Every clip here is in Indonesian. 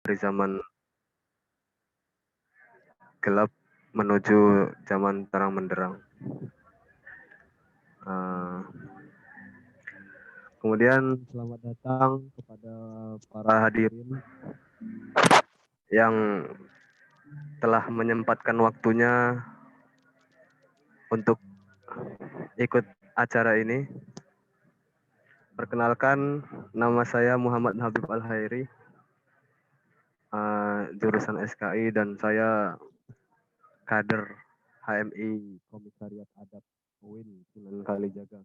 dari zaman gelap menuju zaman terang benderang. Kemudian selamat datang kepada para hadirin yang telah menyempatkan waktunya untuk ikut acara ini. Perkenalkan, nama saya Muhammad Habib Al-Hairi, jurusan SKI, dan saya kader HMI Komisariat Adab UIN Sunan Kalijaga.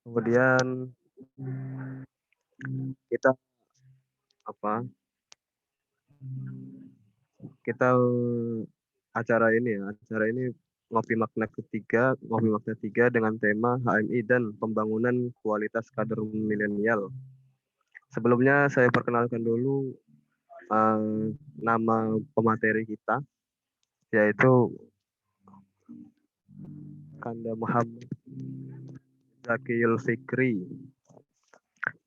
Kemudian kita acara ini ngopi makna tiga dengan tema HMI dan pembangunan kualitas kader milenial. Sebelumnya saya perkenalkan dulu nama pemateri kita, yaitu Kanda Muhammad Zakil Fikri,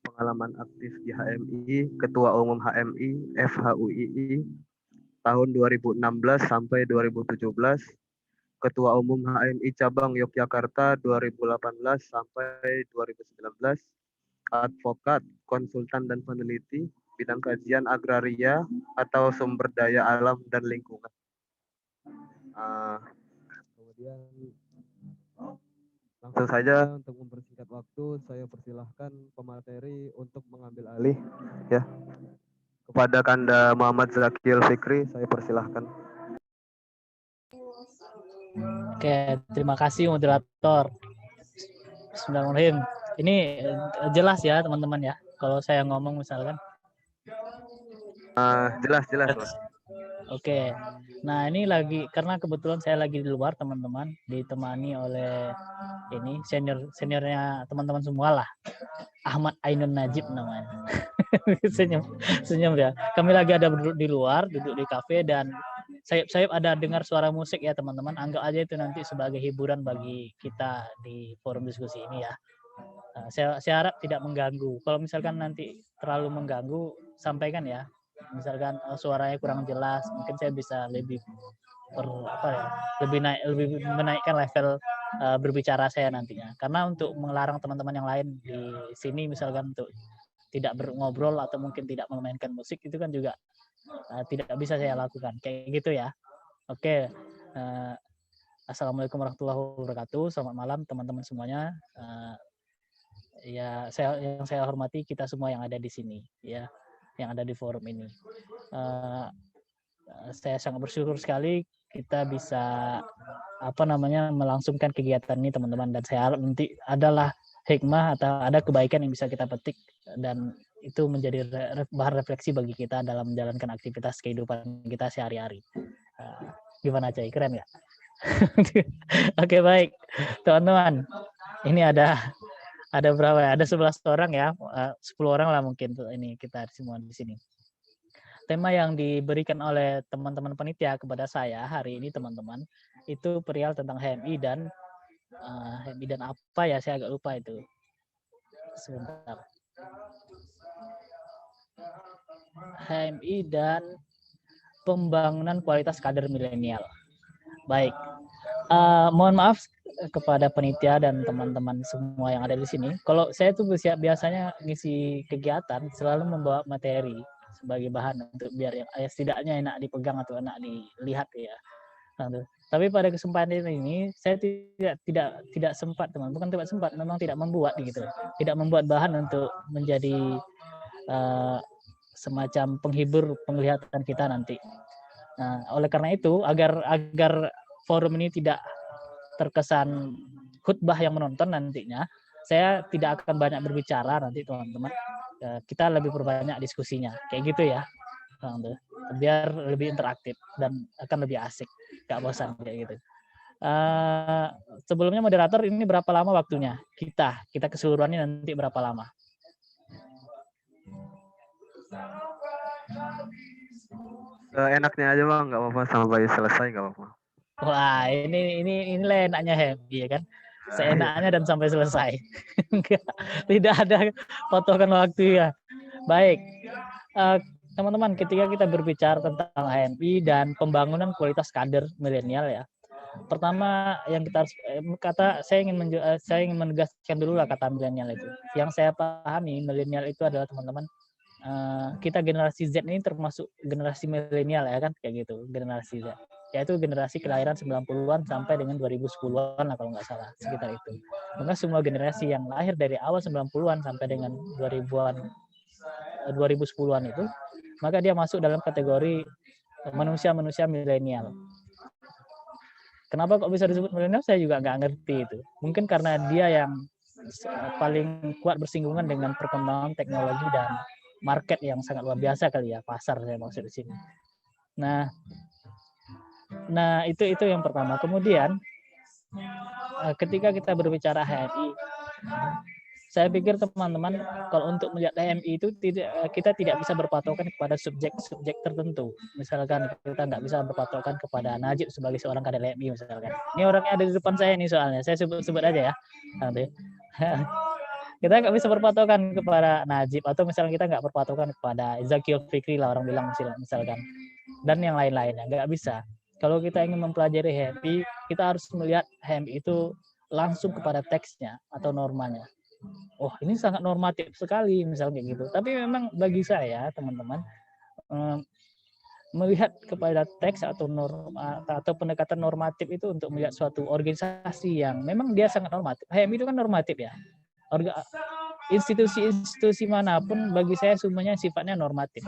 pengalaman aktif di HMI, Ketua Umum HMI FHUII tahun 2016 sampai 2017, Ketua Umum HMI Cabang Yogyakarta 2018 sampai 2019, advokat, konsultan dan peneliti bidang kajian agraria atau sumber daya alam dan lingkungan. Kemudian langsung saja untuk mempersingkat waktu, saya persilahkan pemateri untuk mengambil alih, ya. Kepada Kanda Muhammad Zakil Fikri, saya persilahkan. Oke, terima kasih moderator. Bismillahirrahmanirrahim. Ini jelas ya teman-teman ya, kalau saya ngomong misalkan. Jelas Mas. Oke, nah ini karena kebetulan saya lagi di luar teman-teman, ditemani oleh ini seniornya teman-teman semua lah, Ahmad Ainun Najib namanya. senyum ya. Kami lagi ada duduk di luar, duduk di kafe, dan saya ada dengar suara musik ya teman-teman. Anggap aja itu nanti sebagai hiburan bagi kita di forum diskusi ini ya. Saya harap tidak mengganggu. Kalau misalkan nanti terlalu mengganggu, sampaikan ya. Misalkan suaranya kurang jelas, mungkin saya bisa lebih lebih menaikkan level berbicara saya nantinya. Karena untuk melarang teman-teman yang lain di sini misalkan untuk tidak ngobrol atau mungkin tidak memainkan musik, itu kan juga tidak bisa saya lakukan. Kayak gitu ya. Oke. Assalamualaikum warahmatullahi wabarakatuh. Selamat malam teman-teman semuanya. Ya, yang saya hormati kita semua yang ada di sini, ya, yang ada di forum ini. Saya sangat bersyukur sekali kita bisa melangsungkan kegiatan ini teman-teman, dan saya harap nanti adalah hikmah atau ada kebaikan yang bisa kita petik, dan itu menjadi bahan refleksi bagi kita dalam menjalankan aktivitas kehidupan kita sehari-hari. Gimana Cai, keren nggak? Oke, baik teman-teman, ini ada berapa ya? Ada 11 orang ya, 10 orang lah mungkin ini kita semua di sini. Tema yang diberikan oleh teman-teman panitia kepada saya hari ini teman-teman, itu perihal tentang HMI dan apa ya, saya agak lupa itu. Sebentar. HMI dan pembangunan kualitas kader milenial. Baik. Mohon maaf kepada panitia dan teman-teman semua yang ada di sini. Kalau saya tuh biasanya ngisi kegiatan selalu membawa materi sebagai bahan untuk biar yang setidaknya enak dipegang atau enak dilihat ya. Nah, tapi pada kesempatan ini saya tidak sempat teman, bukan tidak sempat, memang tidak membuat gitu, tidak membuat bahan untuk menjadi semacam penghibur penglihatan kita nanti. Nah, oleh karena itu agar forum ini tidak terkesan khutbah yang menonton nantinya, saya tidak akan banyak berbicara nanti teman-teman. Kita lebih perbanyak diskusinya, kayak gitu ya, biar lebih interaktif dan akan lebih asik, gak bosan kayak gitu. Sebelumnya moderator, ini berapa lama waktunya? Kita keseluruhannya nanti berapa lama? Enaknya aja Bang, nggak apa-apa, sampai selesai nggak apa-apa. Wah, ini lah enaknya happy ya kan, seenaknya dan sampai selesai. Tidak ada potongan waktu ya. Baik, Eh, teman-teman, ketika kita berbicara tentang HMI dan pembangunan kualitas kader milenial ya, pertama yang kita harus saya ingin menegaskan dulu lah kata milenial itu. Yang saya pahami milenial itu adalah teman-teman, kita generasi Z ini termasuk generasi milenial ya kan, kayak gitu, generasi Z. Yaitu generasi kelahiran 90-an sampai dengan 2010-an lah kalau nggak salah, sekitar itu. Maka semua generasi yang lahir dari awal 90-an sampai dengan 2010-an itu, maka dia masuk dalam kategori manusia-manusia milenial. Kenapa kok bisa disebut milenial? Saya juga nggak ngerti itu. Mungkin karena dia yang paling kuat bersinggungan dengan perkembangan teknologi dan market yang sangat luar biasa kali ya, pasar saya maksud di sini. Nah, itu yang pertama. Kemudian ketika kita berbicara HMI, saya pikir teman-teman kalau untuk melihat HMI itu kita tidak bisa berpatokan kepada subjek-subjek tertentu. Misalkan kita nggak bisa berpatokan kepada Najib sebagai seorang kader HMI misalkan. Ini orangnya ada di depan saya nih soalnya. Saya sebut aja ya. Nanti. Kita nggak bisa berpatokan kepada Najib atau misalnya kita nggak berpatokan kepada Zakil Fikri lah orang bilang misalkan. Dan yang lain-lainnya nggak bisa. Kalau kita ingin mempelajari HMI, kita harus melihat HMI itu langsung kepada teksnya atau normanya. Oh, ini sangat normatif sekali misalnya kayak gitu. Tapi memang bagi saya teman-teman, melihat kepada teks atau norma atau pendekatan normatif itu untuk melihat suatu organisasi yang memang dia sangat normatif. HMI itu kan normatif ya. Institusi manapun bagi saya semuanya sifatnya normatif.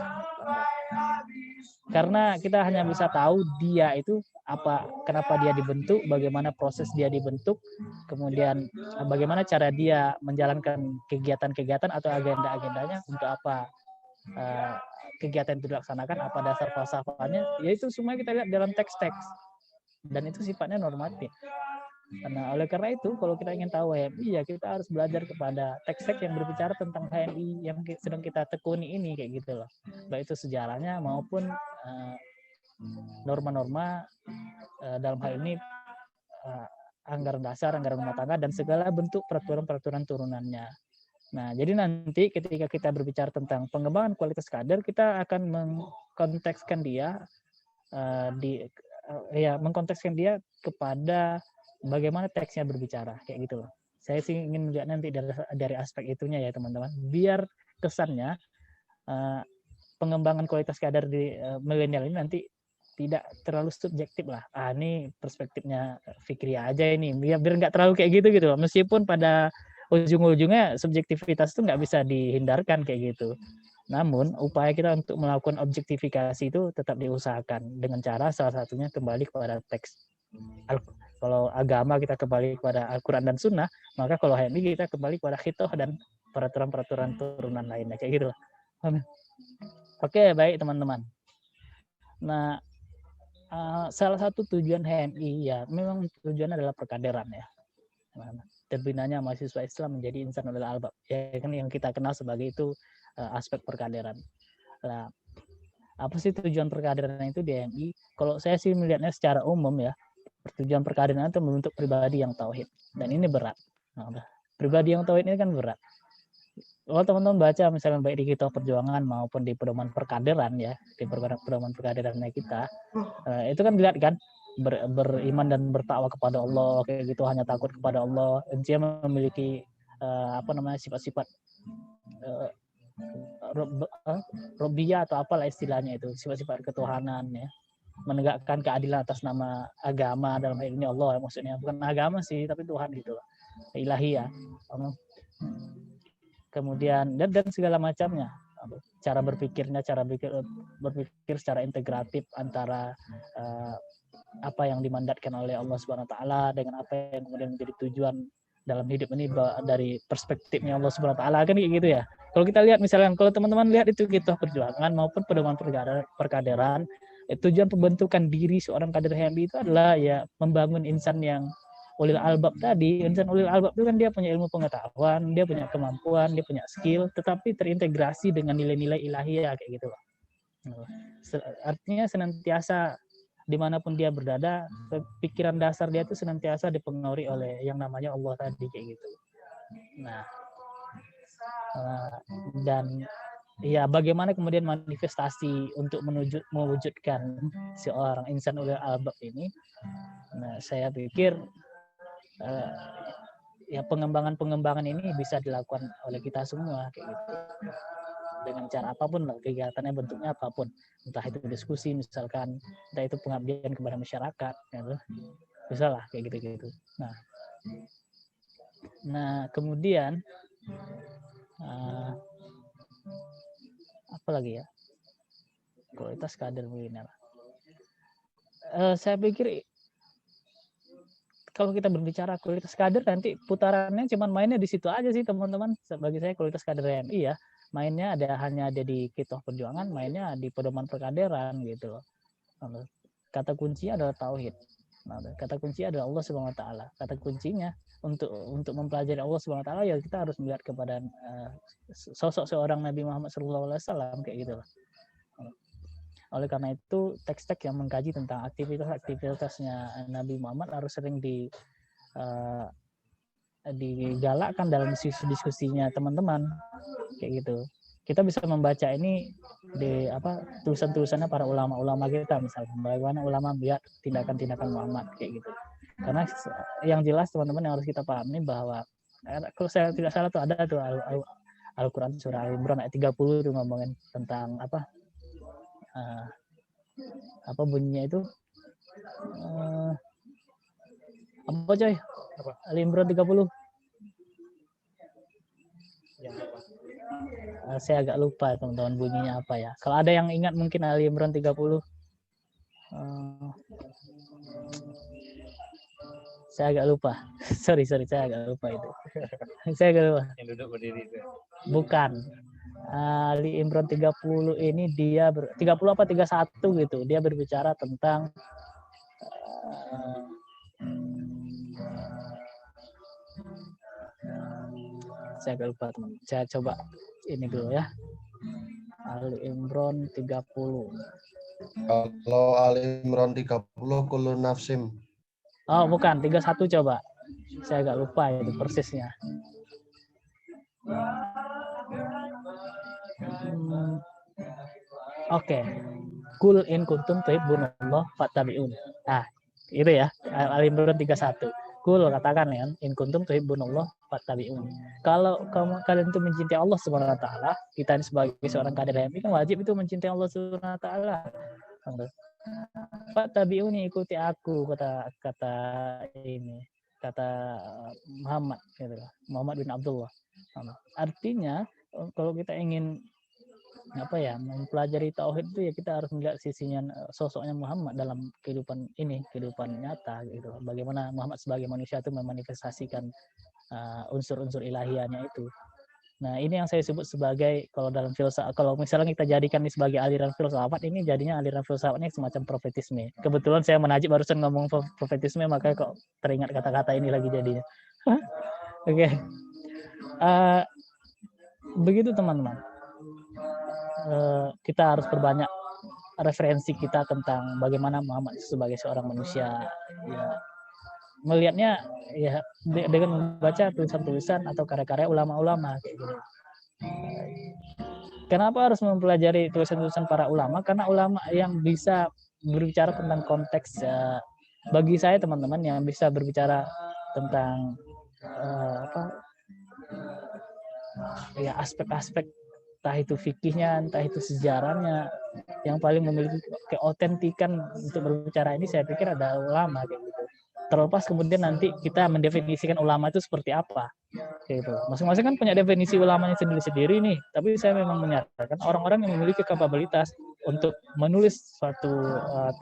Karena kita hanya bisa tahu dia itu kenapa dia dibentuk, bagaimana proses dia dibentuk, kemudian bagaimana cara dia menjalankan kegiatan-kegiatan atau agenda-agendanya, untuk apa kegiatan itu dilaksanakan, apa dasar falsafahnya, yaitu semua kita lihat dalam teks-teks dan itu sifatnya normatif. Karena oleh karena itu kalau kita ingin tahu HMI ya kita harus belajar kepada teks-teks yang berbicara tentang HMI yang sedang kita tekuni ini kayak gitu loh. Baik itu sejarahnya maupun norma-norma dalam hal ini anggaran dasar, anggaran rumah tangga dan segala bentuk peraturan-peraturan turunannya. Nah, jadi nanti ketika kita berbicara tentang pengembangan kualitas kader, kita akan mengkontekskan dia mengkontekskan dia kepada bagaimana teksnya berbicara kayak gitu loh. Saya sih ingin melihat nanti dari aspek itunya ya teman-teman, biar kesannya pengembangan kualitas kader di milenial ini nanti tidak terlalu subjektif lah. Ini perspektifnya Fikri aja ini, biar nggak terlalu kayak gitu loh. Meskipun pada ujung-ujungnya subjektivitas itu nggak bisa dihindarkan kayak gitu. Namun upaya kita untuk melakukan objektifikasi itu tetap diusahakan dengan cara salah satunya kembali kepada teks. Kalau agama kita kembali kepada Al-Quran dan Sunnah, maka kalau HMI kita kembali kepada khitoh dan peraturan-peraturan turunan lainnya kayak gitu. Oke, baik teman-teman. Nah, salah satu tujuan HMI ya memang tujuannya adalah perkaderan ya. Terbinanya mahasiswa Islam menjadi insan ulil albab, ya kan, yang kita kenal sebagai itu aspek perkaderan. Nah, apa sih tujuan perkaderan itu di HMI? Kalau saya sih melihatnya secara umum ya, tujuan perkaderan itu membentuk pribadi yang tauhid, dan ini berat. Nah, pribadi yang tauhid ini kan berat. Kalau teman-teman baca misalnya baik di Kitab Perjuangan maupun di pedoman perkaderan ya, di pedoman perkaderannya kita, itu kan dilihat kan, beriman dan bertakwa kepada Allah kayak gitu, hanya takut kepada Allah, dia memiliki sifat-sifat robiyah atau apalah istilahnya itu, sifat-sifat ketuhanan ya, menegakkan keadilan atas nama agama, dalam hal ini Allah maksudnya, bukan agama sih tapi Tuhan gitu loh, ilahi ya. Kemudian dan segala macamnya, cara berpikir secara integratif antara apa yang dimandatkan oleh Allah Subhanahu wa taala dengan apa yang kemudian menjadi tujuan dalam hidup ini dari perspektifnya Allah Subhanahu wa taala, kan kayak gitu ya. Kalau kita lihat misalnya, kalau teman-teman lihat itu Kitab Perjuangan maupun pedoman perkaderan, tujuan pembentukan diri seorang kader HMI itu adalah ya membangun insan yang ulil albab tadi. Insan ulil albab itu kan dia punya ilmu pengetahuan, dia punya kemampuan, dia punya skill, tetapi terintegrasi dengan nilai-nilai ilahiyah kayak gitu loh. Artinya senantiasa dimanapun dia berada, pikiran dasar dia itu senantiasa dipengaruhi oleh yang namanya Allah tadi kayak gitu. Nah, dan ya bagaimana kemudian manifestasi untuk mewujudkan seorang insan ulil albab ini. Nah, saya pikir ya pengembangan ini bisa dilakukan oleh kita semua kayak gitu. Dengan cara apapun lah, kegiatannya bentuknya apapun, entah itu diskusi misalkan, entah itu pengabdian kepada masyarakat, gitu. Bisa lah kayak gitu-gitu. Nah kemudian apa lagi ya, kualitas kader begini lah. Saya pikir kalau kita berbicara kualitas kader, nanti putarannya cuma mainnya di situ aja sih teman-teman. Bagi saya kualitas kader MI ya, mainnya hanya ada di Kitoh Perjuangan, mainnya di pedoman perkaderan gitu loh. Kata kunci adalah tauhid. Kata kunci adalah Allah Subhanahu wa taala. Kata kuncinya untuk mempelajari Allah Subhanahu wa taala ya kita harus melihat kepada sosok seorang Nabi Muhammad SAW kayak gitu loh. Oleh karena itu teks-teks yang mengkaji tentang aktivitasnya Nabi Muhammad harus sering digalakkan dalam diskusinya teman-teman kayak gitu. Kita bisa membaca ini di tulisan-tulisannya para ulama-ulama kita, misalnya bagaimana ulama melihat tindakan-tindakan Muhammad kayak gitu. Karena yang jelas teman-teman yang harus kita pahami bahwa kalau saya tidak salah tuh ada tuh Al-Quran surah Al-Imran ayat 30 itu ngomongin tentang apa bunyinya itu apa coy? Al-Imran 30. Saya agak lupa teman-teman bunyinya apa ya. Kalau ada yang ingat mungkin Al-Imran 30. Saya agak lupa. sorry, saya agak lupa itu. Saya agak lupa. Yang duduk berdiri itu. Bukan. Ali Imran 30 ini dia 30 apa 31 gitu. Dia berbicara tentang saya agak lupa teman. Saya coba ini dulu ya. Ali Imran 30. Kalau Ali Imran 30 kullu nafsim. Oh, bukan, 31 coba. Saya agak lupa itu persisnya. Oke. Kul in kuntum tuhibbunallah fattabi'un. Nah, itu ya. Al-Imran 31. Kul katakan ya, in kuntum tuhibbunallah fattabi'un. Kalau kalian itu mencintai Allah Subhanahu wa taala, kita sebagai seorang kader MI kan wajib itu mencintai Allah Subhanahu wa taala. Fattabi'uni, ikuti aku, kata Muhammad gitu. Muhammad bin Abdullah. Artinya kalau kita ingin mempelajari tauhid itu ya kita harus melihat sosoknya Muhammad dalam kehidupan nyata gitu. Bagaimana Muhammad sebagai manusia itu memanifestasikan unsur-unsur ilahiannya itu. Nah, ini yang saya sebut sebagai kalau misalnya kita jadikan ini sebagai aliran filsafat, ini jadinya aliran filsafatnya semacam profetisme. Kebetulan saya menajib barusan ngomong profetisme, makanya kok teringat kata-kata ini lagi jadinya. Oke. Begitu teman-teman. Kita harus perbanyak referensi kita tentang bagaimana Muhammad sebagai seorang manusia ya, melihatnya ya dengan membaca tulisan-tulisan atau karya-karya ulama-ulama kayak gitu. Kenapa harus mempelajari tulisan-tulisan para ulama? Karena ulama yang bisa berbicara tentang konteks bagi saya teman-teman yang bisa berbicara tentang aspek-aspek entah itu fikihnya, entah itu sejarahnya, yang paling memiliki keautentikan untuk berbicara ini saya pikir ada ulama kayak gitu. Terlepas kemudian nanti kita mendefinisikan ulama itu seperti apa, gitu. Masing-masing kan punya definisi ulamanya sendiri-sendiri nih. Tapi saya memang menyatakan orang-orang yang memiliki kapabilitas untuk menulis suatu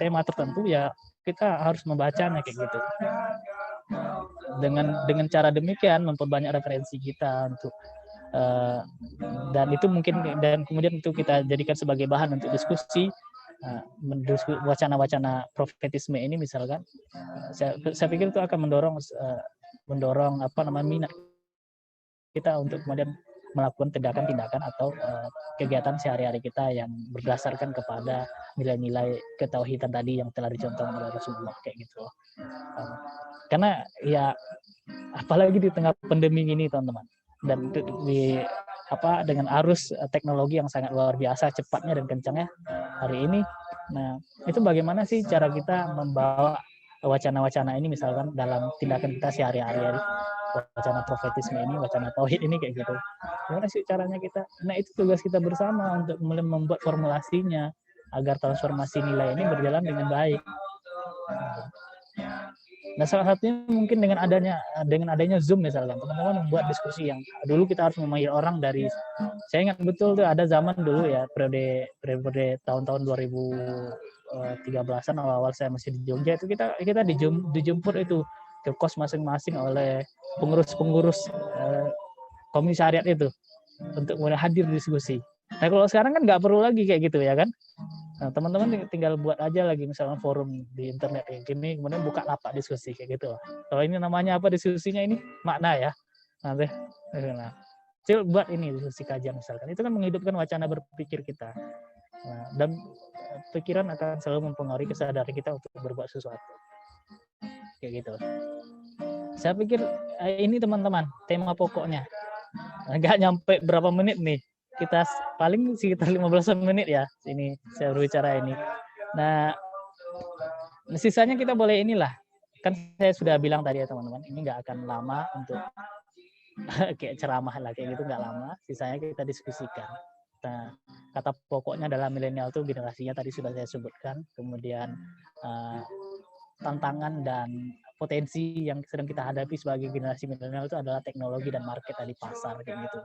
tema tertentu ya kita harus membacanya kayak gitu. Dengan cara demikian memperbanyak referensi kita untuk dan itu mungkin dan kemudian itu kita jadikan sebagai bahan untuk diskusi wacana-wacana profetisme ini misalkan. Saya pikir itu akan mendorong minat kita untuk kemudian melakukan tindakan-tindakan atau kegiatan sehari-hari kita yang berdasarkan kepada nilai-nilai ketauhidan tadi yang telah dicontohkan oleh Rasulullah kayak gitu. Karena ya apalagi di tengah pandemi ini teman-teman, dan dengan arus teknologi yang sangat luar biasa cepatnya dan kencangnya hari ini. Nah, itu bagaimana sih cara kita membawa wacana-wacana ini misalkan dalam tindakan kita sehari-hari, wacana profetisme ini, wacana tauhid ini kayak gitu. Gimana sih caranya kita? Nah, itu tugas kita bersama untuk mulai membuat formulasinya agar transformasi nilai ini berjalan dengan baik. Nah, salah satunya mungkin dengan adanya Zoom misalkan, teman-teman membuat diskusi yang dulu kita harus memanggil orang dari, saya ingat betul tuh ada zaman dulu ya, periode tahun-tahun 2013-an awal saya masih di Jogja, itu kita dijemput itu ke kos masing-masing oleh pengurus komisariat itu untuk mulai hadir diskusi. Nah, kalau sekarang kan nggak perlu lagi kayak gitu ya kan. Nah, teman-teman tinggal buat aja lagi misalnya forum di internet kayak gini, kemudian buka lapak diskusi kayak gitu. Kalau ini namanya apa diskusinya ini? Makna ya. Nanti buat ini diskusi kajian misalkan. Itu kan menghidupkan wacana berpikir kita. Nah, dan pikiran akan selalu mempengaruhi kesadaran kita untuk berbuat sesuatu. Kayak gitu. Saya pikir ini teman-teman tema pokoknya. Nggak nyampe berapa menit nih. Kita paling sekitar 15 menit ya ini saya berbicara ini. Nah, sisanya kita boleh inilah. Kan saya sudah bilang tadi ya teman-teman, ini nggak akan lama untuk kayak ceramah lah kayak gitu, nggak lama. Sisanya kita diskusikan. Nah, kata pokoknya adalah milenial itu generasinya tadi sudah saya sebutkan. Kemudian tantangan dan potensi yang sedang kita hadapi sebagai generasi milenial itu adalah teknologi dan market tadi, pasar kayak gitu.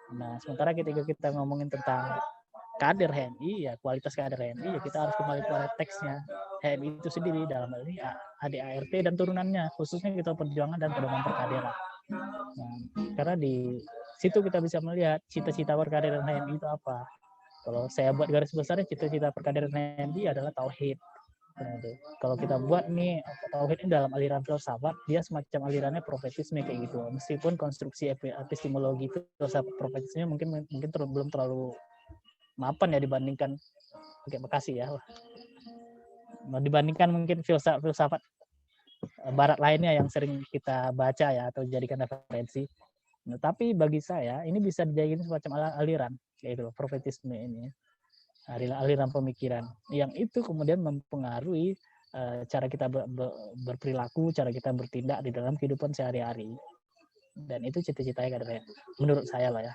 Nah, sementara ketika kita ngomongin tentang kader HMI, ya kualitas kader HMI, ya kita harus kembali kepada teksnya HMI itu sendiri, dalam hal ini ADART dan turunannya, khususnya kita perjuangan dan pedoman perkaderan. Nah, karena di situ kita bisa melihat cita-cita perkaderan HMI itu apa. Kalau saya buat garis besarnya, cita-cita perkaderan HMI adalah tauhid. Kalau kita buat nih tauhid ini dalam aliran filsafat, dia semacam alirannya profetisme kayak gitu. Meskipun konstruksi epistemologi filsafat profetisme mungkin belum terlalu mapan ya dibandingkan Bekasi ya. Dibandingkan mungkin filsafat barat lainnya yang sering kita baca ya atau jadikan referensi. Nah, tapi bagi saya ini bisa dijadikan semacam aliran, yaitu profetisme ini. Aliran pemikiran yang itu kemudian mempengaruhi cara kita berperilaku, cara kita bertindak di dalam kehidupan sehari-hari. Dan itu cita-citanya kadernya, menurut saya lah ya,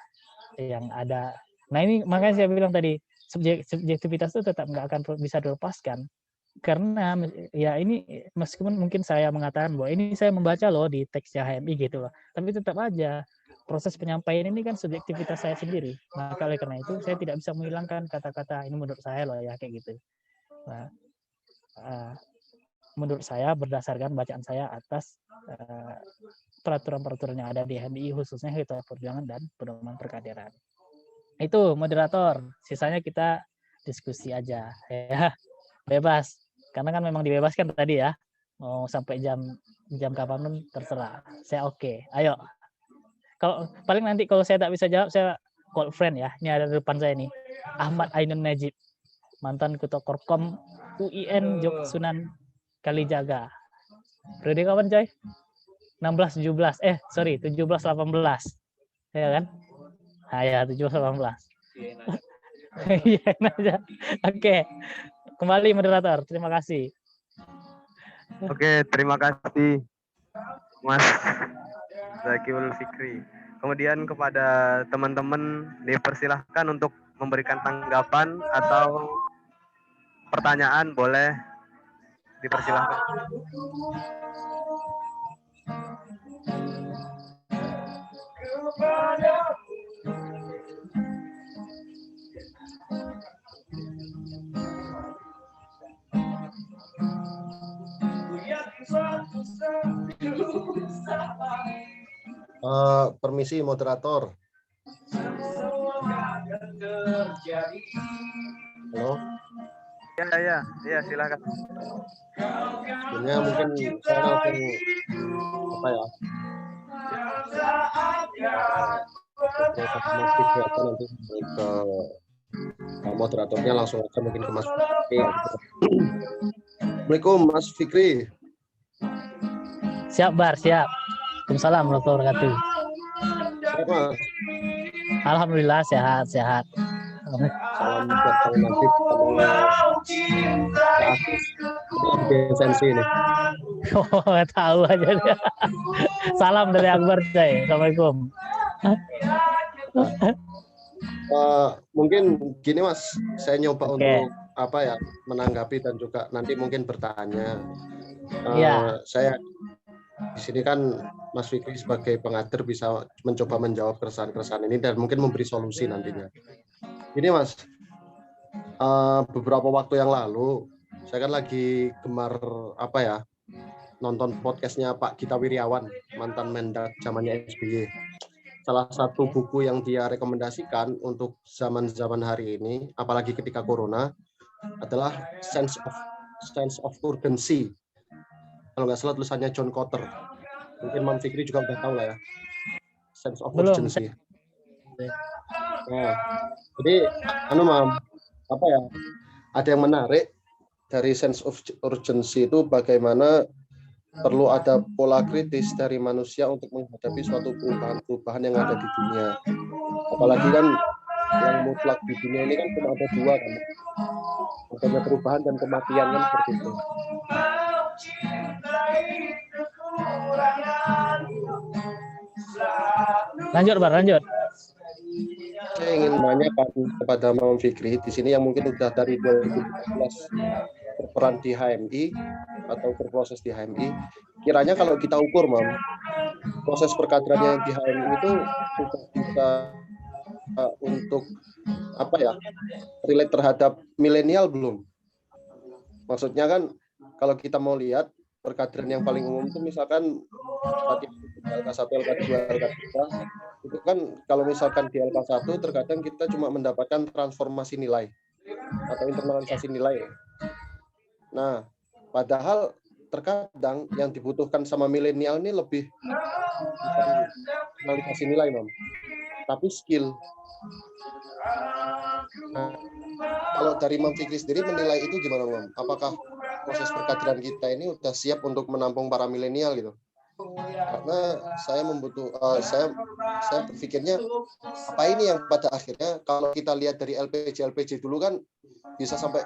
yang ada. Nah, ini makanya saya bilang tadi subjektivitas itu tetap nggak akan bisa dilepaskan, karena ya ini meskipun mungkin saya mengatakan bahwa ini saya membaca loh di teksnya HMI gitu loh, tapi tetap aja proses penyampaian ini kan subjektivitas saya sendiri. Maka oleh karena itu saya tidak bisa menghilangkan kata-kata ini menurut saya loh ya kayak gitu. Nah, menurut saya berdasarkan bacaan saya atas peraturan-peraturan yang ada di HMI, khususnya Hitoh Perjuangan dan Pedoman Perkaderan. Itu moderator, sisanya kita diskusi aja ya, bebas. Karena kan memang dibebaskan tadi ya, mau sampai jam kapan pun terserah. Saya oke. Ayo. Kalau paling nanti kalau saya tak bisa jawab, saya call friend ya. Ini ada di depan saya nih, Ahmad Ainun Najib, mantan ketua Korkom UIN Sunan Kalijaga. Periode kapan coy? 16-17, 17-18. Ya kan? Nah, ya 17-18. Iya aja. Oke. Kembali moderator, terima kasih. Oke, terima kasih Mas Zakil Fikri. Kemudian kepada teman-teman dipersilahkan untuk memberikan tanggapan atau pertanyaan, boleh dipersilahkan. Permisi moderator. Halo. Ya, silakan. Sebenarnya mungkin saya langsung apa ya? Nanti ke moderatornya langsung aja mungkin ke Mas Fikri. Assalamualaikum Mas Fikri. Siap Bar, siap. Waalaikumsalam warahmatullahi wabarakatuh. Siap Mas. Alhamdulillah sehat. Salam buat Kang Najib sama Kak Agus. Ini lagi di esensi nih. Oh, nggak tahu aja dia. Salam dari Akbar, Cai. Assalamualaikum. Mungkin gini Mas, saya nyoba Oke. untuk menanggapi dan juga nanti mungkin bertanya. Iya. Saya di sini kan Mas Fikri sebagai pengajar bisa mencoba menjawab keresahan-keresahan ini dan mungkin memberi solusi nantinya. Ini Mas, beberapa waktu yang lalu saya kan lagi gemar nonton podcastnya Pak Gita Wirjawan, mantan Mendak zamannya SBY. Salah satu buku yang dia rekomendasikan untuk zaman-zaman hari ini, apalagi ketika corona, adalah Sense of Urgency. Kalau nggak salah tulisannya John Kotter. Mungkin Mam Fikri juga udah tahu lah ya. Sense of Belum. Urgency. Nah, jadi Mam, ada yang menarik dari Sense of Urgency itu bagaimana perlu ada pola kritis dari manusia untuk menghadapi suatu perubahan-perubahan yang ada di dunia. Apalagi kan yang mutlak di dunia ini kan cuma ada dua kan. Adanya perubahan dan kematian kan seperti itu. Lanjut. Saya ingin menanyakan kepada Mam Fikri di sini yang mungkin sudah dari 2014 berperan di HMI atau berproses di HMI. Kiranya kalau kita ukur, Mam, proses perkaderannya di HMI itu sudah bisa untuk relate terhadap milenial belum? Maksudnya kan kalau kita mau lihat perkaderan yang paling umum itu misalkan LK1, LK2, LK3 itu kan kalau misalkan di LK1 terkadang kita cuma mendapatkan transformasi nilai atau internalisasi nilai. Nah, padahal terkadang yang dibutuhkan sama milenial ini lebih bukan internalisasi nilai, Mam, tapi skill. Nah, kalau dari Mam Fikri sendiri menilai itu gimana, Mam? Apakah proses perkaderan kita ini udah siap untuk menampung para milenial gitu? Karena saya berpikirnya apa ini yang pada akhirnya kalau kita lihat dari LPJ dulu kan bisa sampai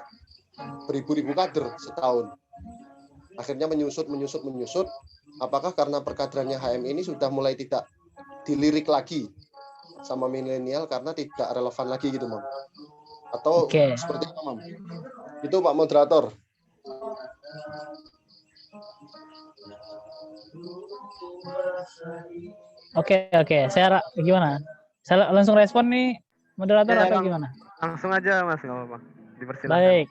beribu-ribu kader setahun. Akhirnya menyusut. Apakah karena perkaderannya HM ini sudah mulai tidak dilirik lagi sama milenial karena tidak relevan lagi gitu, Mam? Atau seperti apa, Mam? Itu Pak Moderator. Oke. Saya gimana? Saya langsung respon nih, moderator atau gimana? Langsung aja Mas, nggak apa-apa. Dipersilakan. Baik.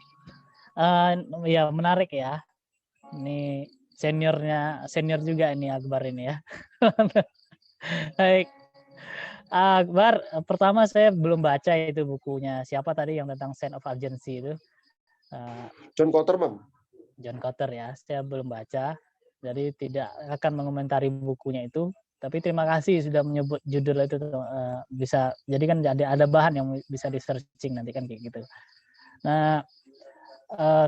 Ya menarik ya. Ini senior juga ini Akbar ini ya. Baik. Akbar, pertama saya belum baca itu bukunya. Siapa tadi yang tentang Sense of Urgency itu? John Kotter, Mam. John Kotter ya. Saya belum baca. Jadi tidak akan mengomentari bukunya itu. Tapi terima kasih sudah menyebut judul itu, bisa jadi kan ada bahan yang bisa di searching nanti kan kayak gitu. Nah,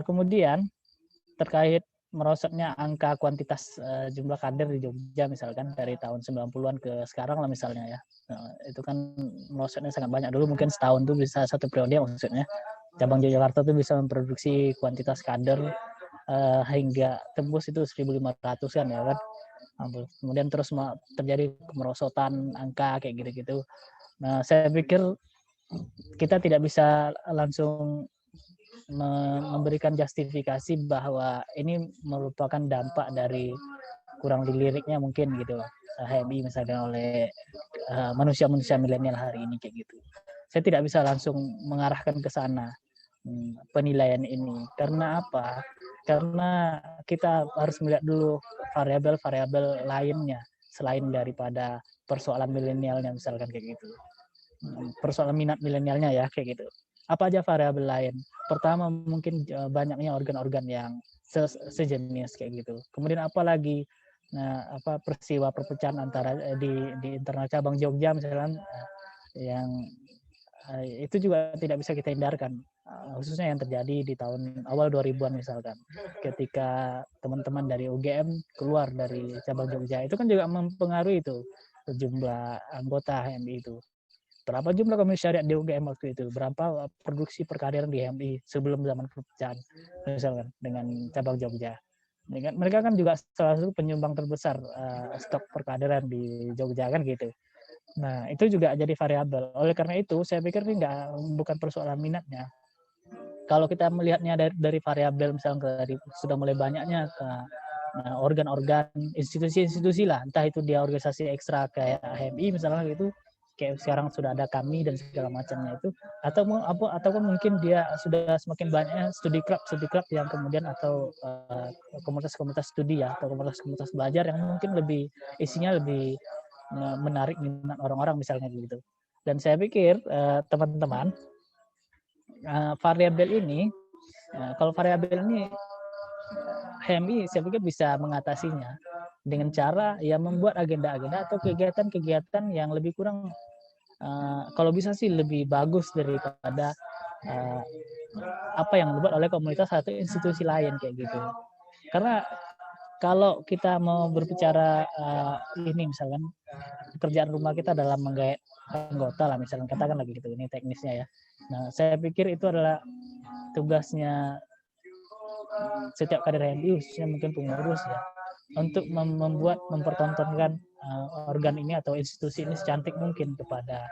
kemudian terkait merosotnya angka kuantitas jumlah kader di Jogja misalkan dari tahun 90-an ke sekarang lah misalnya ya. Nah, itu kan merosotnya sangat banyak. Dulu mungkin setahun tuh bisa satu periode maksudnya. Cabang Yogyakarta tuh bisa memproduksi kuantitas kader hingga tembus itu 1.500-an ya kan. Kemudian terus terjadi kemerosotan angka kayak gitu-gitu. Nah, saya pikir kita tidak bisa langsung memberikan justifikasi bahwa ini merupakan dampak dari kurang diliriknya mungkin gitu HMI misalkan oleh manusia-manusia milenial hari ini kayak gitu. Saya tidak bisa langsung mengarahkan ke sana penilaian ini. Karena apa? Karena kita harus melihat dulu variabel-variabel lainnya selain daripada persoalan milenialnya misalkan kayak gitu. Persoalan minat milenialnya ya kayak gitu. Apa aja variabel lain? Pertama mungkin banyaknya organ-organ yang sejenis kayak gitu. Kemudian apalagi peristiwa perpecahan antara di internal cabang Jogja misalnya yang itu juga tidak bisa kita hindarkan, khususnya yang terjadi di tahun awal 2000-an misalkan ketika teman-teman dari UGM keluar dari cabang Jogja, itu kan juga mempengaruhi itu jumlah anggota HMI itu. berapa jumlah komisi syariat di UGM waktu itu, berapa produksi perkaderan di HMI sebelum zaman perpecahan, misalkan dengan cabang Jogja. Mereka kan juga salah satu penyumbang terbesar stok perkaderan di Jogja kan gitu. Nah itu juga jadi variabel. Oleh karena itu saya pikir ini bukan persoalan minatnya. Kalau kita melihatnya dari variabel misalnya dari sudah mulai banyaknya organ-organ institusi-institusi lah, entah itu dia organisasi ekstra kayak HMI misalnya gitu, kayak sekarang sudah ada kami dan segala macamnya itu, ataupun mungkin dia sudah semakin banyaknya studi club yang kemudian atau komunitas-komunitas studi ya, atau komunitas-komunitas belajar yang mungkin lebih isinya lebih menarik minat orang-orang misalnya gitu. Dan saya pikir teman-teman variabel ini, kalau variabel ini HMI saya pikir bisa mengatasinya dengan cara ya membuat agenda-agenda atau kegiatan-kegiatan yang lebih kurang kalau bisa sih lebih bagus daripada apa yang dibuat oleh komunitas atau institusi lain kayak gitu. Karena kalau kita mau berbicara ini misalkan pekerjaan rumah kita dalam menggait anggota lah misalkan katakan lagi gitu, ini teknisnya ya. Nah saya pikir itu adalah tugasnya setiap kader HMI khususnya mungkin pengurus ya untuk mempertontonkan organ ini atau institusi ini secantik mungkin kepada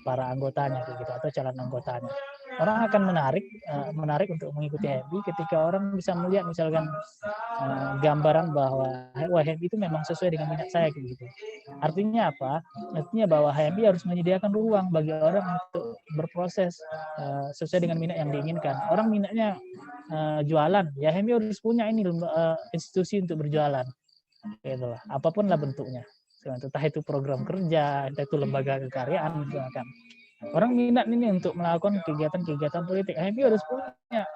para anggotanya gitu atau calon anggotanya. Orang akan menarik untuk mengikuti HMI ketika orang bisa melihat misalkan gambaran bahwa HMI itu memang sesuai dengan minat saya gitu. Artinya apa? Artinya bahwa HMI harus menyediakan ruang bagi orang untuk berproses sesuai dengan minat yang diinginkan. Orang minatnya jualan, ya HMI harus punya ini institusi untuk berjualan. Gitu lah. Apapun lah bentuknya. Entah itu program kerja, entah itu lembaga kekaryaan misalkan. Orang minat ini untuk melakukan kegiatan-kegiatan politik. HMI harus punya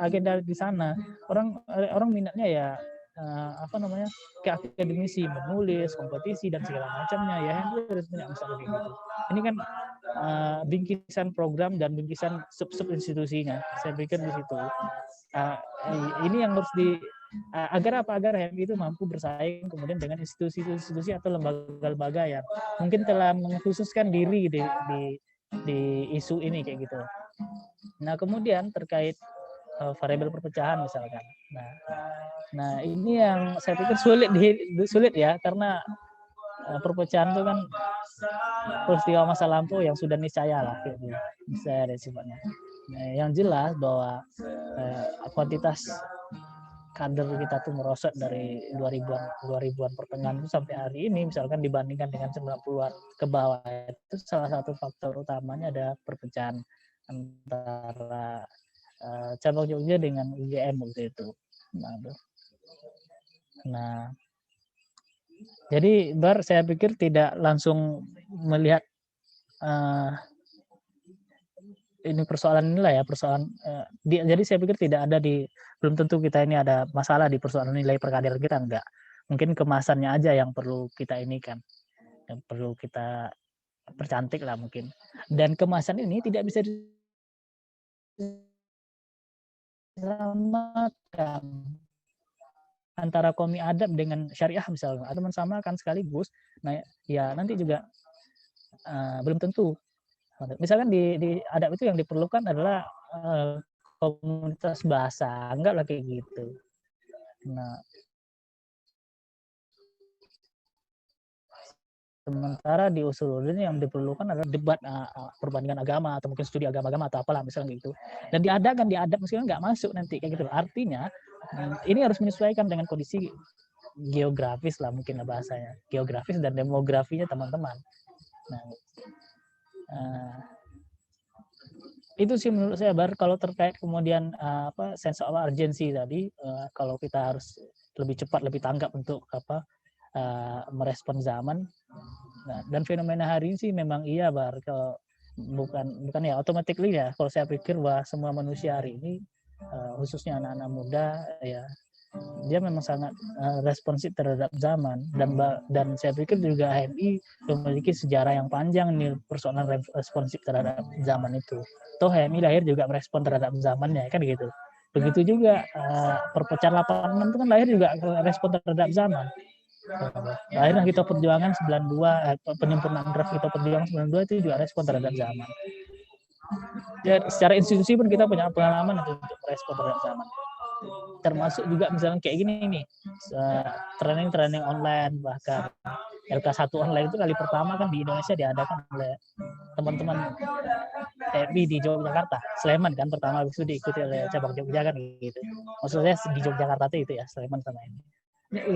agenda di sana. Orang minatnya ya ke akademisi, menulis, kompetisi dan segala macamnya ya HMI harus punya misalnya gitu. Ini kan bingkisan program dan bingkisan sub institusinya. Saya pikir di situ. Ini yang harus agar HMI itu mampu bersaing kemudian dengan institusi-institusi atau lembaga-lembaga yang mungkin telah mengkhususkan diri di isu ini kayak gitu. Nah kemudian terkait variabel perpecahan misalkan. Nah ini yang saya pikir sulit ya karena perpecahan itu kan peristiwa masa lampau yang sudah niscaya lah gitu. Niscaya ada sifatnya. Nah, yang jelas bahwa kuantitas kader kita tuh merosot dari 2000-an pertengahan itu sampai hari ini misalkan dibandingkan dengan 90-an ke bawah itu salah satu faktor utamanya ada perpecahan antara cabang Jogja dengan UGM waktu itu. Nah, jadi saya pikir tidak langsung melihat ini persoalan inilah ya jadi saya pikir tidak ada belum tentu kita ini ada masalah di persoalan nilai perkaderan kita, enggak. Mungkin kemasannya aja yang perlu kita ini kan, yang perlu kita percantik lah mungkin. Dan kemasan ini tidak bisa disamakan antara komi adab dengan syariah misalnya atau mensamakan sekaligus. Nah ya nanti juga belum tentu. Misalkan di adab itu yang diperlukan adalah komunitas bahasa, enggak lah kayak gitu. Nah, sementara di usuluddin yang diperlukan adalah debat perbandingan agama atau mungkin studi agama-agama atau apalah misalnya gitu. Dan diadakan di adab meskipun nggak masuk nanti kayak gitu. Artinya ini harus menyesuaikan dengan kondisi geografis lah mungkin bahasanya, geografis dan demografinya teman-teman. Nah, itu sih menurut saya kalau terkait kemudian sense of urgency tadi, kalau kita harus lebih cepat lebih tanggap untuk merespon zaman. Nah, dan fenomena hari ini sih memang iya bukan ya automatically ya kalau saya pikir bahwa semua manusia hari ini khususnya anak-anak muda ya dia memang sangat responsif terhadap zaman dan saya pikir juga HMI memiliki sejarah yang panjang nih persoalan responsif terhadap zaman itu. Toh HMI lahir juga merespon terhadap zamannya kan gitu. Begitu juga perpecahan 86 itu kan lahir juga respon terhadap zaman. Akhirnya kita perjuangan 92, penyempurnaan draft kita perjuangan 92 itu juga respon terhadap zaman. Ya, secara institusi pun kita punya pengalaman untuk respon terhadap zaman. Termasuk juga misalnya kayak gini nih, training online, bahkan LK1 online itu kali pertama kan di Indonesia diadakan oleh teman-teman TMI di Yogyakarta, Sleman kan pertama, habis itu diikuti oleh cabang Jogja kan gitu. Maksudnya di Yogyakarta itu ya, Sleman sama ini.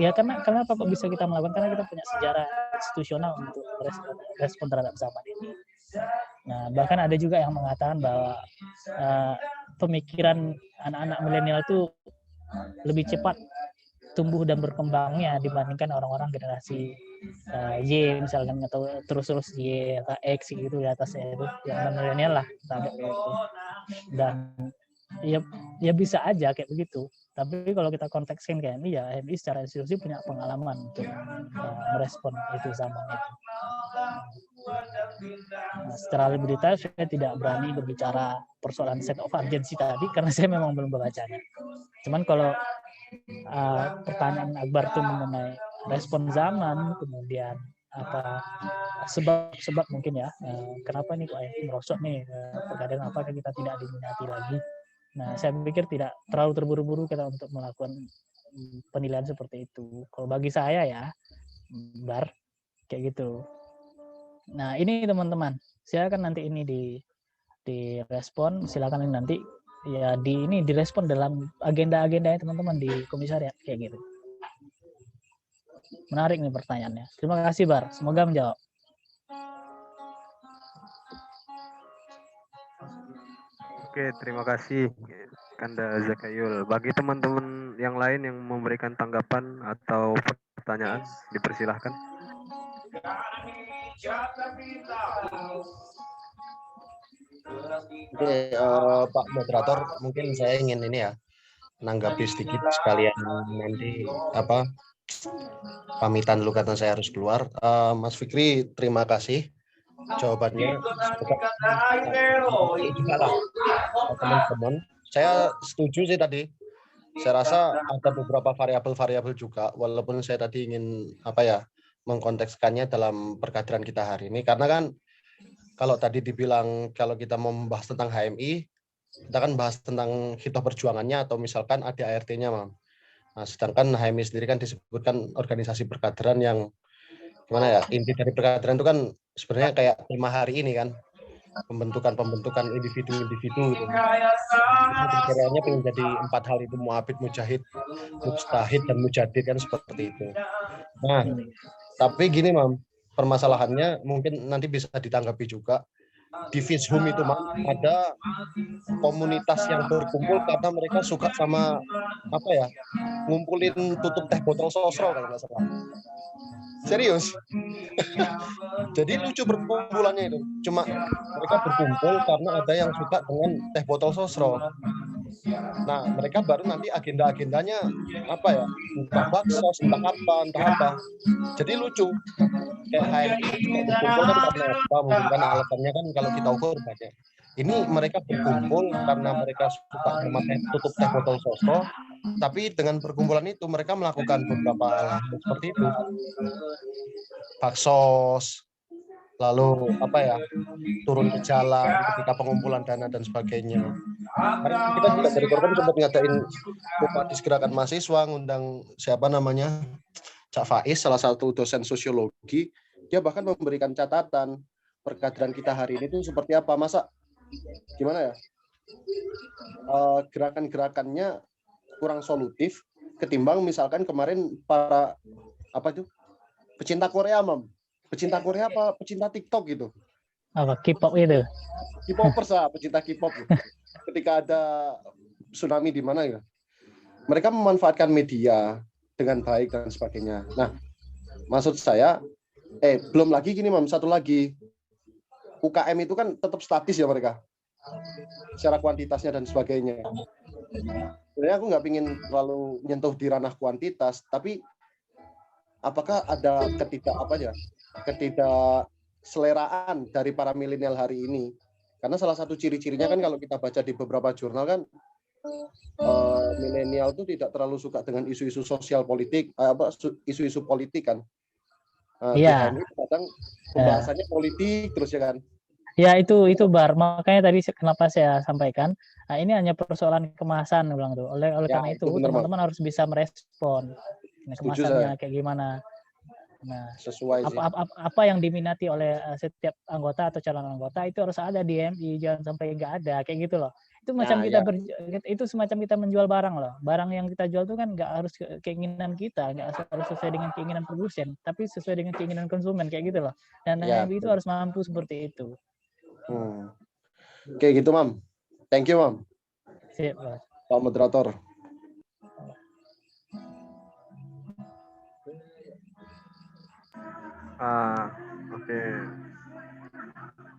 Ya karena apa kok bisa kita melakukan, karena kita punya sejarah institusional untuk respon terhadap zaman ini. Nah, bahkan ada juga yang mengatakan bahwa pemikiran anak-anak milenial itu lebih cepat tumbuh dan berkembangnya dibandingkan orang-orang generasi Y misalkan, atau terus Y atau X gitu di atasnya itu, yang milenial lah kayak gitu. Dan ya bisa aja kayak begitu. Tapi kalau kita kontekskan kayak ini, ya HMI secara institusi punya pengalaman untuk merespon itu zaman itu. Nah, secara lebih detail saya tidak berani berbicara persoalan set of urgency tadi karena saya memang belum membacanya. Cuman kalau pertanyaan Akbar itu mengenai respon zaman, kemudian apa sebab mungkin ya, kenapa nih kok merosot nih, terkadang apakah kita tidak diminati lagi. Nah, saya pikir tidak terlalu terburu-buru kita untuk melakukan penilaian seperti itu. Kalau bagi saya ya, Bar, kayak gitu. Nah, ini teman-teman, saya akan nanti ini di respon, silakan nanti ya ini direspon dalam agenda-agenda teman-teman di komisariat kayak gitu. Menarik nih pertanyaannya. Terima kasih Bar, semoga menjawab. Oke, terima kasih Kanda Zakayul. Bagi teman-teman yang lain yang memberikan tanggapan atau pertanyaan, dipersilahkan. Oke, Pak Moderator, mungkin saya ingin ini ya, menanggapi sedikit sekalian nanti pamitan dulu karena saya harus keluar. Mas Fikri, terima kasih jawabannya. Teman-teman, saya setuju sih tadi. Saya rasa ada beberapa variabel-variabel juga, walaupun saya tadi ingin mengkontekskannya dalam perkaderan kita hari ini, karena kan kalau tadi dibilang kalau kita mau membahas tentang HMI, kita kan bahas tentang hitoh perjuangannya atau misalkan ADART-nya, Mam. Nah, sedangkan HMI sendiri kan disebutkan organisasi perkaderan yang gimana ya, inti dari perkaderan itu kan sebenarnya kayak tema hari ini kan, pembentukan individu-individu gitu. Kriterianya pengen jadi 4 hal itu, mu'abid, mujahid, mujtahid, dan mujadid kan seperti itu. Nah, tapi gini Mam, permasalahannya mungkin nanti bisa ditanggapi juga. Di Fishum itu Mam, ada komunitas yang berkumpul karena mereka suka sama ngumpulin tutup teh botol sosro kalau nggak salah. Serius. Jadi lucu berkumpulannya itu. Cuma mereka berkumpul karena ada yang suka dengan teh botol sosro. Nah, mereka baru nanti agenda-agendanya entah bakso, entah apa. Jadi lucu. Kayak HMI berkumpul kan karena apa? Mungkin kan alasannya kan kalau kita ukur banyak. Ini mereka berkumpul karena mereka suka memakai tutup teh botol sosro, tapi dengan perkumpulan itu mereka melakukan beberapa hal seperti itu. Baksos, lalu turun ke jalan ketika pengumpulan dana dan sebagainya. Kita juga dari korban sempat ngadain Bupati Gerakan Mahasiswa, ngundang siapa namanya, Cak Faiz, salah satu dosen sosiologi. Dia bahkan memberikan catatan perkaderan kita hari ini itu seperti apa. Masa gimana ya, gerakan-gerakannya kurang solutif ketimbang misalkan kemarin para pecinta Korea, Mam. Pecinta Korea apa pecinta TikTok gitu. Apa K-pop itu? K-popers lah, pecinta K-pop gitu. Ketika ada tsunami di mana ya, mereka memanfaatkan media dengan baik dan sebagainya. Nah, maksud saya, belum lagi gini Mam, satu lagi, UKM itu kan tetap statis ya mereka, secara kuantitasnya dan sebagainya. Sebenarnya aku nggak ingin terlalu nyentuh di ranah kuantitas, tapi apakah ada ketidakseleraan dari para milenial hari ini? Karena salah satu ciri-cirinya kan kalau kita baca di beberapa jurnal kan, milenial tuh tidak terlalu suka dengan isu-isu sosial politik, isu-isu politik kan. Di Iya. HMI kadang pembahasannya politik terus ya kan. Ya itu Bar, makanya tadi kenapa saya sampaikan, nah, ini hanya persoalan kemasan ulang tuh. Oleh Ya, karena itu benar, Mam. teman-teman harus bisa merespon Setuju kemasannya saya. kayak gimana. Nah, Sesuai sih. apa yang diminati oleh setiap anggota atau calon anggota itu harus ada di MI, jangan sampai nggak ada kayak gitu loh. Itu macam itu semacam kita menjual barang loh. Barang yang kita jual itu kan nggak harus keinginan kita, nggak harus sesuai dengan keinginan produsen, tapi sesuai dengan keinginan konsumen kayak gitu loh. Dan Ya, MI itu harus mampu seperti itu. Oke gitu, Mam. Thank you, Mam. Sip, Mas. Pak Moderator. Oke.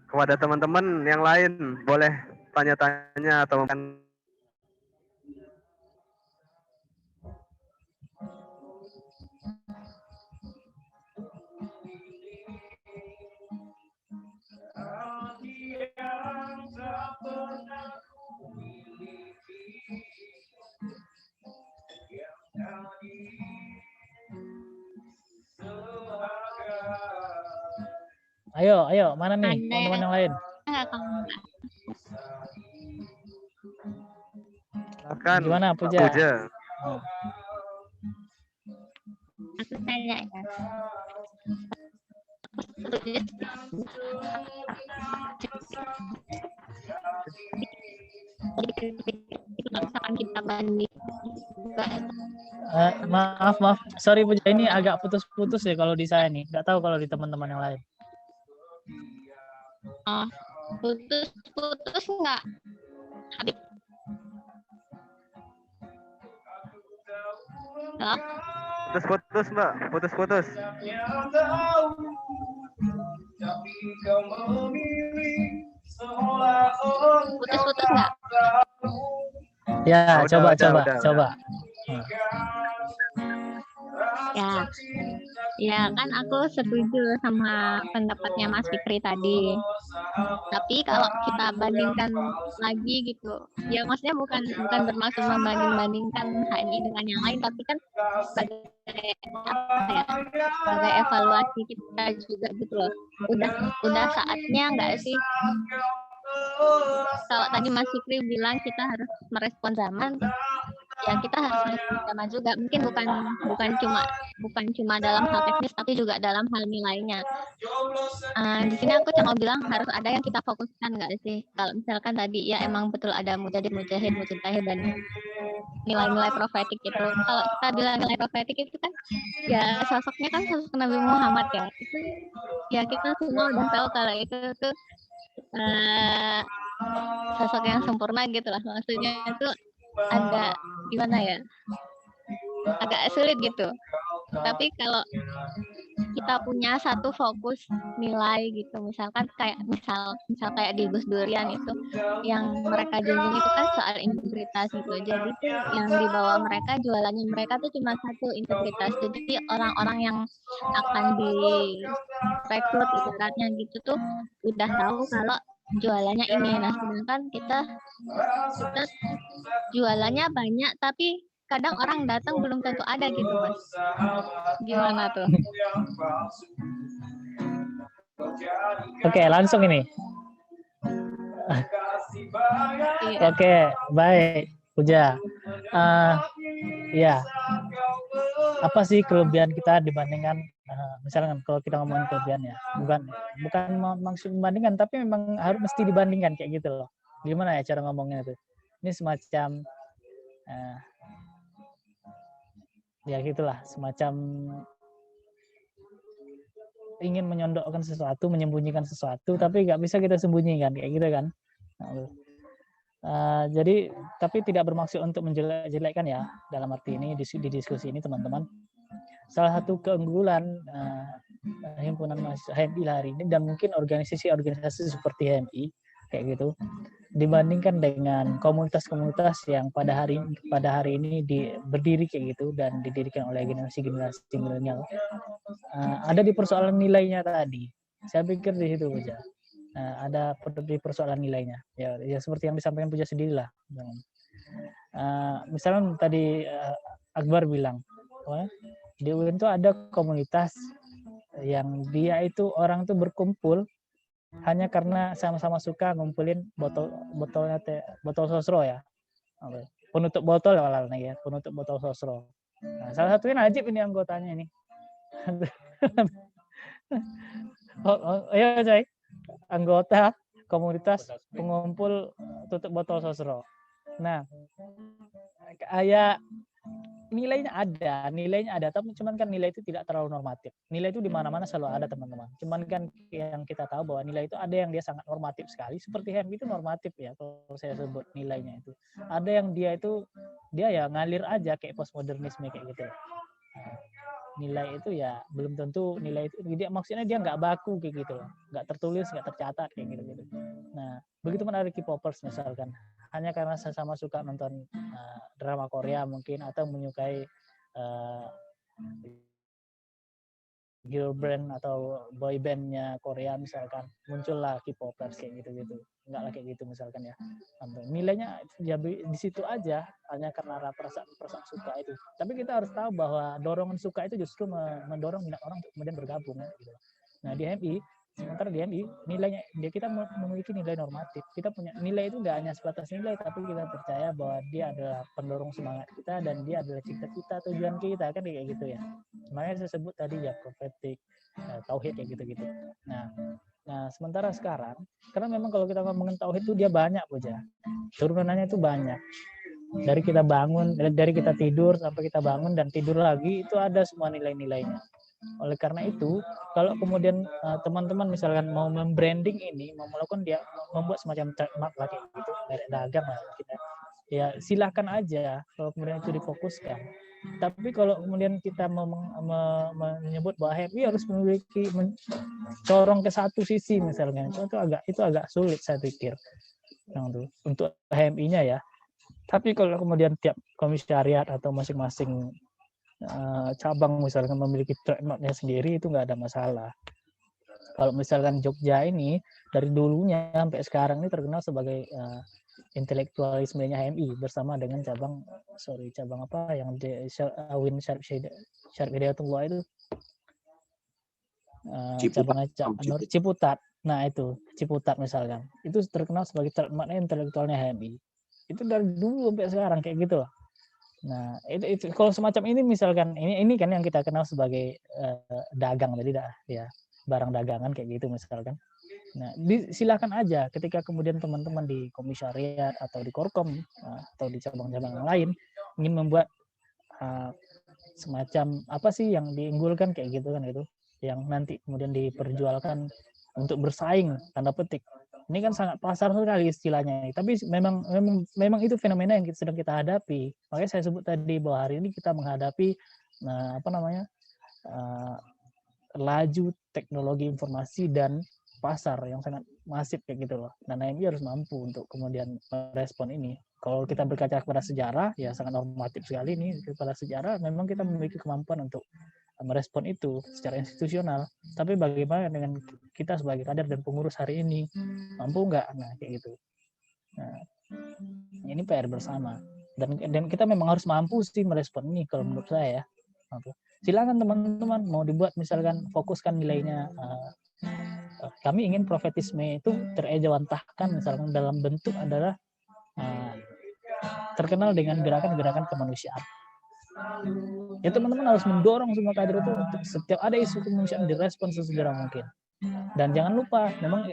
Kepada teman-teman yang lain boleh tanya-tanya atau mungkin Ayo, mana nih teman-teman yang lain? silakan. Gimana, Puja? Puja. Aku tanya ya. Misalkan kita banding. Maaf, sorry Puja, ini agak putus-putus ya kalau di saya nih. Nggak tahu kalau di teman-teman yang lain. Oh, putus nggak? Habib. Halo? Putus-putus, Mbak. Putus-putus. Putus-putus nggak? Ya, coba. Ya kan aku setuju sama pendapatnya Mas Fikri tadi. Tapi kalau kita bandingkan lagi gitu, ya maksudnya bukan bermaksud membanding-bandingkan HMI dengan yang lain, tapi kan sebagai evaluasi kita juga gitu loh. Udah saatnya nggak sih? Kalau tadi Mas Fikri bilang kita harus merespon zaman, ya kita harus merespon zaman juga. Mungkin bukan cuma dalam hal teknis, tapi juga dalam hal nilainya. Di sini aku cuma bilang harus ada yang kita fokuskan nggak sih? Kalau misalkan tadi ya emang betul ada mujahid, mujtahid dan nilai-nilai profetik itu. Kalau kita bilang nilai profetik itu kan ya sosoknya kan sosok Nabi Muhammad ya. Itu ya kita semua udah tahu kalau itu tuh sosok yang sempurna gitu lah. Maksudnya itu ada gimana ya, agak sulit gitu. Tapi kalau kita punya satu fokus nilai gitu, misalkan kayak misal kayak di Gus Durian itu yang mereka junjung itu kan soal integritas gitu. Jadi yang dibawa mereka, jualannya mereka tuh cuma satu, integritas. Jadi orang-orang yang akan direkrut ibaratnya gitu tuh udah tahu kalau jualannya ini. Nah, sedangkan kita jualannya banyak tapi kadang orang datang belum tentu ada gitu, Mas. Gimana tuh? Oke, langsung ini. Oke, baik, Puja. Ya, apa sih kelebihan kita dibandingkan misalkan kalau kita ngomongin kelebihan ya, bukan maksud membandingkan, tapi memang harus mesti dibandingkan kayak gitu loh. Gimana ya cara ngomongnya itu? Ini semacam ya gitulah, semacam ingin menyondokkan sesuatu, menyembunyikan sesuatu, tapi nggak bisa kita sembunyikan kayak gitu kan. Jadi tapi tidak bermaksud untuk menjelek-jelekkan ya, dalam arti ini di diskusi ini teman-teman. Salah satu keunggulan himpunan mahasiswa HMI hari ini dan mungkin organisasi seperti HMI kayak gitu dibandingkan dengan komunitas-komunitas yang pada hari ini berdiri kayak gitu dan didirikan oleh generasi milenial, ada di persoalan nilainya tadi. Saya pikir di situ aja. Ada di persoalan nilainya ya seperti yang disampaikan Puja sendiri lah. Misalnya tadi Akbar bilang, di UIN itu ada komunitas yang dia itu orang tuh berkumpul hanya karena sama-sama suka ngumpulin botol sosro ya, penutup botol ya, penutup botol sosro. Nah, salah satunya Najib ini anggotanya ini. Ya coy, anggota komunitas pengumpul tutup botol sosro. Nah, kayak nilainya ada, tapi cuman kan nilai itu tidak terlalu normatif. Nilai itu di mana-mana selalu ada, teman-teman. Cuman kan yang kita tahu bahwa nilai itu ada yang dia sangat normatif sekali, seperti HEM itu normatif ya, kalau saya sebut nilainya itu. Ada yang dia ya ngalir aja kayak postmodernisme kayak gitu. Nilai itu ya belum tentu nilai itu, dia maksudnya dia nggak baku kayak gitu loh, nggak tertulis, nggak tercatat kayak gitu. Nah, begitu pun ada K-popers misalkan, hanya karena saya sama suka nonton drama Korea mungkin, atau menyukai girl band atau boy bandnya Korea misalkan, muncullah K-popers kayak gitu. Enggak lah kayak gitu misalkan ya. Nilainya ya di situ aja, hanya karena perasaan suka itu. Tapi kita harus tahu bahwa dorongan suka itu justru mendorong minat orang untuk kemudian bergabung gitu. Nah, di HMI, sementara di HMI nilainya kita memiliki nilai normatif. Kita punya nilai itu enggak hanya sebatas nilai, tapi kita percaya bahwa dia adalah pendorong semangat kita dan dia adalah cita-cita, tujuan kita, kan kayak gitu ya. Makanya saya sebut tadi ya profetik, tauhid kayak gitu. Nah, sementara sekarang, karena memang kalau kita ngomongin tauhid itu dia banyak aja. Turunannya itu banyak. Dari kita bangun, dari kita tidur sampai kita bangun dan tidur lagi, itu ada semua nilai-nilainya. Oleh karena itu, kalau kemudian teman-teman misalkan mau membranding ini, mau melakukan dia membuat semacam trademark lagi gitu, merek dagang lah kita. Ya silahkan aja kalau kemudian itu difokuskan. Tapi kalau kemudian kita menyebut bahwa HMI harus memiliki corong ke satu sisi misalnya, itu agak sulit saya pikir untuk HMI-nya ya. Tapi kalau kemudian tiap komisariat atau masing-masing cabang misalkan memiliki trademark-nya sendiri, itu nggak ada masalah. Kalau misalkan Jogja ini dari dulunya sampai sekarang ini terkenal sebagai intelektualismenya HMI bersama dengan cabang apa yang di Awin Syarif Hidayatullah itu, cabangnya Ciputat. Nah itu Ciputat misalkan, itu terkenal sebagai trademarknya intelektualnya HMI. Itu dari dulu sampai sekarang kayak gitu loh. Nah itu kalau semacam ini misalkan, ini kan yang kita kenal sebagai dagang tadi ya, barang dagangan kayak gitu misalkan. Nah, silakan aja ketika kemudian teman-teman di komisariat atau di Korkom atau di cabang-cabang lain ingin membuat semacam apa sih yang diunggulkan kayak gitu kan, itu yang nanti kemudian diperjualkan untuk bersaing tanda petik. Ini kan sangat pasar sekali istilahnya. Tapi memang itu fenomena yang sedang kita hadapi. Makanya saya sebut tadi bahwa hari ini kita menghadapi laju teknologi informasi dan pasar yang sangat masif kayak gitu loh. Dan HMI harus mampu untuk kemudian merespon ini. Kalau kita berkaca kepada sejarah, ya sangat normatif sekali ini. Kepada sejarah, memang kita memiliki kemampuan untuk merespon itu secara institusional. Tapi bagaimana dengan kita sebagai kader dan pengurus hari ini? Mampu nggak? Nah, kayak gitu. Nah, ini PR bersama. Dan kita memang harus mampu sih merespon ini kalau menurut saya ya. Silakan teman-teman mau dibuat misalkan fokuskan nilainya. Kami ingin profetisme itu terejawantahkan misalkan dalam bentuk adalah terkenal dengan gerakan-gerakan kemanusiaan. Ya teman-teman harus mendorong semua kader itu untuk setiap ada isu kemanusiaan direspon sesegera mungkin. Dan jangan lupa, memang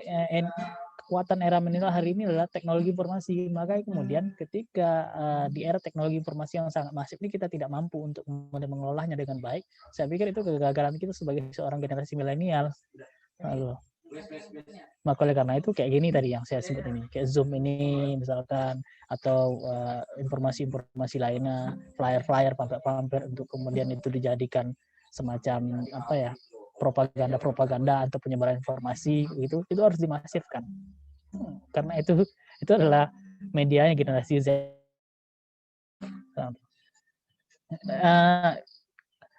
kekuatan era milenial hari ini adalah teknologi informasi. Maka kemudian ketika di era teknologi informasi yang sangat masif ini kita tidak mampu untuk mengelolanya dengan baik, saya pikir itu kegagalan kita sebagai seorang generasi milenial. Lalu, maka oleh karena itu kayak gini tadi yang saya sebut ini, kayak Zoom ini misalkan, atau informasi-informasi lainnya, flyer-flyer, pamper-pamper untuk kemudian itu dijadikan semacam apa ya, propaganda atau penyebaran informasi itu harus dimasifkan. Karena itu adalah medianya generasi Z.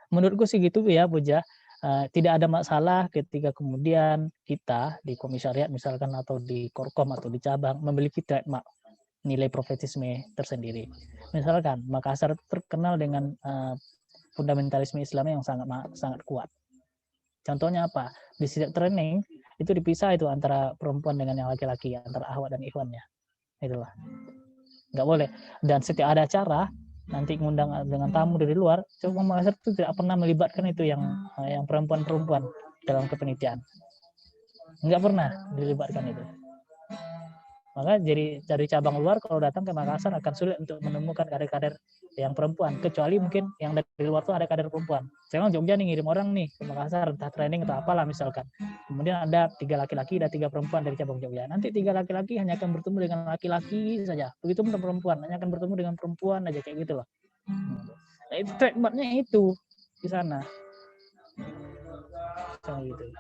Menurutku sih gitu ya, Puja. Tidak ada masalah ketika kemudian kita di komisariat misalkan atau di Korkom atau di cabang memiliki trademark. nilai profetisme tersendiri. Misalkan Makassar terkenal dengan fundamentalisme Islam yang sangat kuat. Contohnya apa? Di setiap training itu dipisah itu antara perempuan dengan yang laki-laki, antara ahwat dan ikhwannya. Itulah. Nggak boleh. Dan setiap ada acara nanti ngundang dengan tamu dari luar, coba Makassar itu tidak pernah melibatkan itu yang perempuan-perempuan dalam kepenitian. Nggak pernah dilibatkan itu. Maka jadi dari cabang luar kalau datang ke Makassar akan sulit untuk menemukan kader-kader yang perempuan, kecuali mungkin yang dari luar tuh ada kader perempuan. Sekarang Jogja nih ngirim orang nih ke Makassar, entah training atau apalah misalkan. Kemudian ada 3 laki-laki dan 3 perempuan dari cabang Jogja. Nanti 3 laki-laki hanya akan bertemu dengan laki-laki saja. Begitu pun perempuan hanya akan bertemu dengan perempuan aja kayak gitu loh. Nah, itu trademarknya itu di sana. Kayak gitu.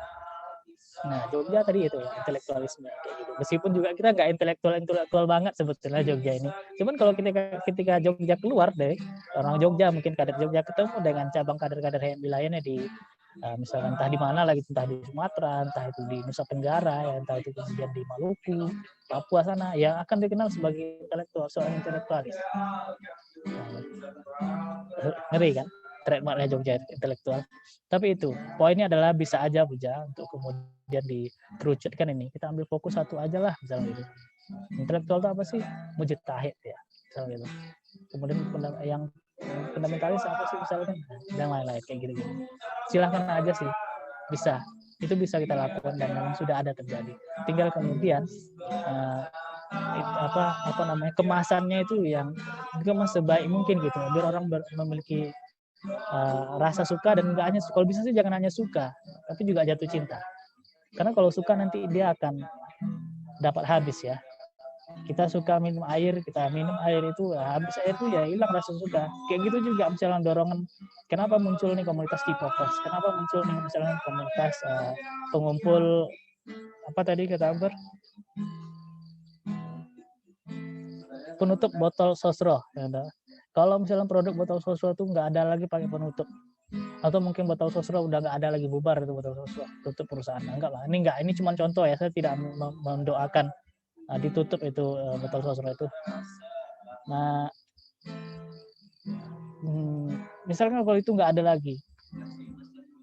Nah, Jogja tadi itu ya, intelektualisme kayak gitu. Meskipun juga kita nggak intelektual banget sebetulnya Jogja ini. Cuman kalau ketika Jogja keluar deh, orang Jogja mungkin kader Jogja ketemu dengan cabang kader-kader HMI lainnya di misalkan entah di mana lagi, entah di Sumatera, entah itu di Nusa Tenggara, ya, entah itu kemudian di Maluku, Papua sana, yang akan dikenal sebagai intelektual, seorang intelektualis. Ngeri kan? Trademarknya Jogja intelektual. Tapi itu poinnya adalah bisa aja Buja untuk kemudian dikerucutkan ini. Kita ambil fokus satu aja lah misalnya gitu. Intelektual itu apa sih? Mujtahid ya, misalnya gitu. Kemudian yang fundamentalis apa sih misalkan, dan lain-lain kayak gitu. Silahkan aja sih, bisa. Itu bisa kita lakukan dan memang sudah ada terjadi. Tinggal kemudian apa namanya kemasannya itu yang dikemas sebaik mungkin gitu, biar orang memiliki rasa suka, dan nggak hanya kalau bisa sih jangan hanya suka tapi juga jatuh cinta, karena kalau suka nanti dia akan dapat habis ya. Kita suka minum air, kita minum air itu habis air itu ya hilang rasa suka. Kayak gitu juga misalnya dorongan, kenapa muncul nih komunitas K-popers, kenapa muncul nih misalnya komunitas pengumpul apa tadi kata Amber, penutup botol sosro. Kalau misalnya produk botol sosro itu nggak ada lagi pakai penutup, atau mungkin botol sosro udah nggak ada lagi, bubar itu botol sosro, tutup perusahaan. Enggak lah, ini cuma contoh ya, saya tidak mendoakan ditutup itu botol sosro itu. Nah, misalnya kalau itu nggak ada lagi,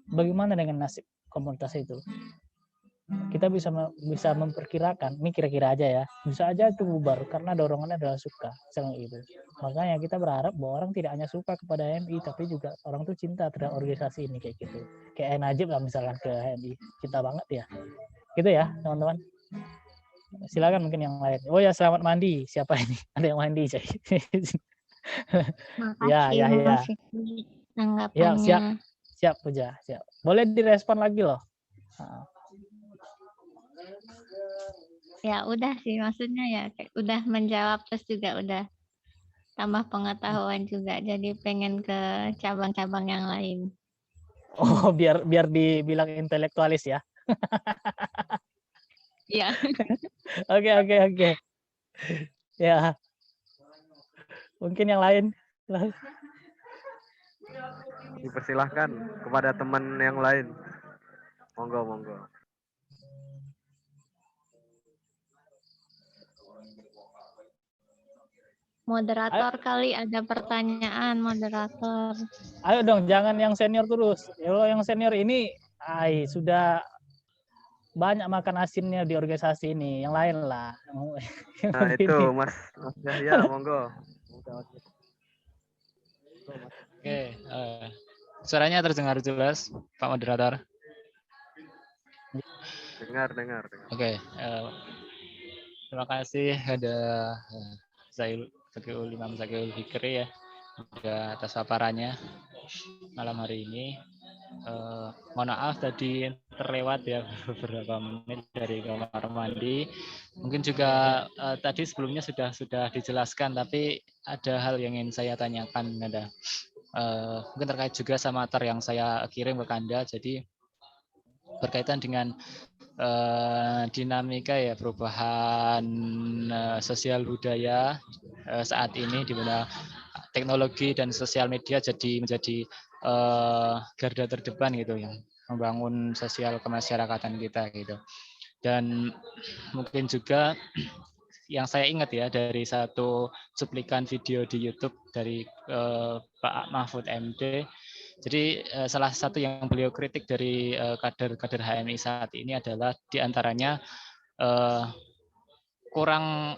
bagaimana dengan nasib komunitas itu? Kita bisa memperkirakan, ini kira-kira aja ya, bisa aja itu bubar karena dorongannya adalah suka, misalnya itu. Makanya kita berharap bahwa orang tidak hanya suka kepada HMI, tapi juga orang tuh cinta terhadap organisasi ini kayak gitu. Kayak Najib lah misalkan ke HMI, cinta banget ya. Gitu ya teman-teman. Silakan mungkin yang lain. Oh ya, selamat mandi. Siapa ini? Ada yang mandi, Cai. Ya. Ya, siap Puja, siap. Boleh direspon lagi loh. Ya udah sih, maksudnya ya kayak udah menjawab, terus juga udah tambah pengetahuan juga, jadi pengen ke cabang-cabang yang lain. Oh, biar dibilang intelektualis ya. Iya. Oke. Ya. Mungkin yang lain. Dipersilahkan kepada teman yang lain. Monggo. Moderator kali ada pertanyaan, moderator. Ayo dong, jangan yang senior terus. Kalau yang senior ini, sudah banyak makan asinnya di organisasi ini. Yang lain lah. Nah itu Mas Yahya, monggo. Oke, suaranya terdengar jelas, Pak Moderator? Dengar. Oke, terima kasih ada Imam Zakiul Fikri ya, atas paparannya malam hari ini. Mohon maaf tadi terlewat ya beberapa menit dari kamar mandi. Mungkin juga tadi sebelumnya sudah dijelaskan, tapi ada hal yang ingin saya tanyakan. Mungkin terkait juga sama materi yang saya kirim ke Anda. Jadi berkaitan dengan dinamika ya perubahan sosial budaya saat ini, di mana teknologi dan sosial media menjadi garda terdepan gitu, yang membangun sosial kemasyarakatan kita gitu. Dan mungkin juga yang saya ingat ya dari satu cuplikan video di YouTube dari Pak Mahfud MD. Jadi salah satu yang beliau kritik dari kader-kader HMI saat ini adalah diantaranya kurang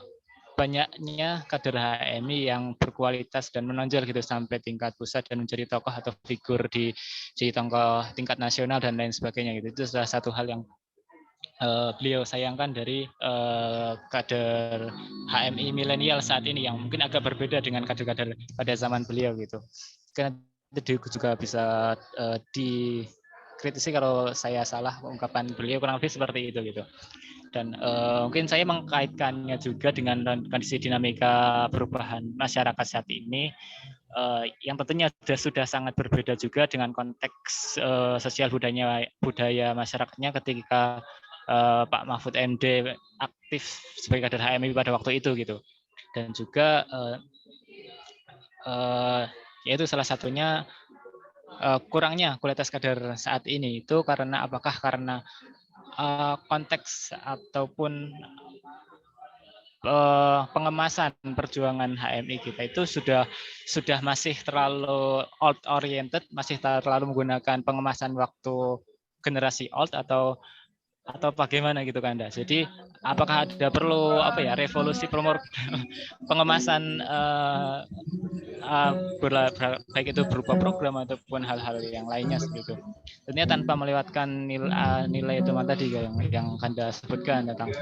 banyaknya kader HMI yang berkualitas dan menonjol gitu sampai tingkat pusat dan menjadi tokoh atau figur di tingkat nasional dan lain sebagainya gitu. Itu salah satu hal yang beliau sayangkan dari kader HMI milenial saat ini yang mungkin agak berbeda dengan kader-kader pada zaman beliau gitu. Karena itu juga bisa dikritisi kalau saya salah ungkapan beliau, kurang lebih seperti itu gitu. Dan mungkin saya mengkaitkannya juga dengan kondisi dinamika perubahan masyarakat saat ini yang tentunya sudah sangat berbeda juga dengan konteks sosial budaya masyarakatnya ketika Pak Mahfud MD aktif sebagai kader HMI pada waktu itu gitu. Dan juga yaitu salah satunya kurangnya kualitas kader saat ini itu karena konteks ataupun pengemasan perjuangan HMI kita itu sudah masih terlalu old oriented, masih terlalu menggunakan pengemasan waktu generasi old atau bagaimana gitu kan, jadi apakah ada perlu revolusi pengemasan baik itu berupa program ataupun hal-hal yang lainnya gitu. Tentunya tanpa melewatkan nilai itu tadi yang Anda sebutkan tentang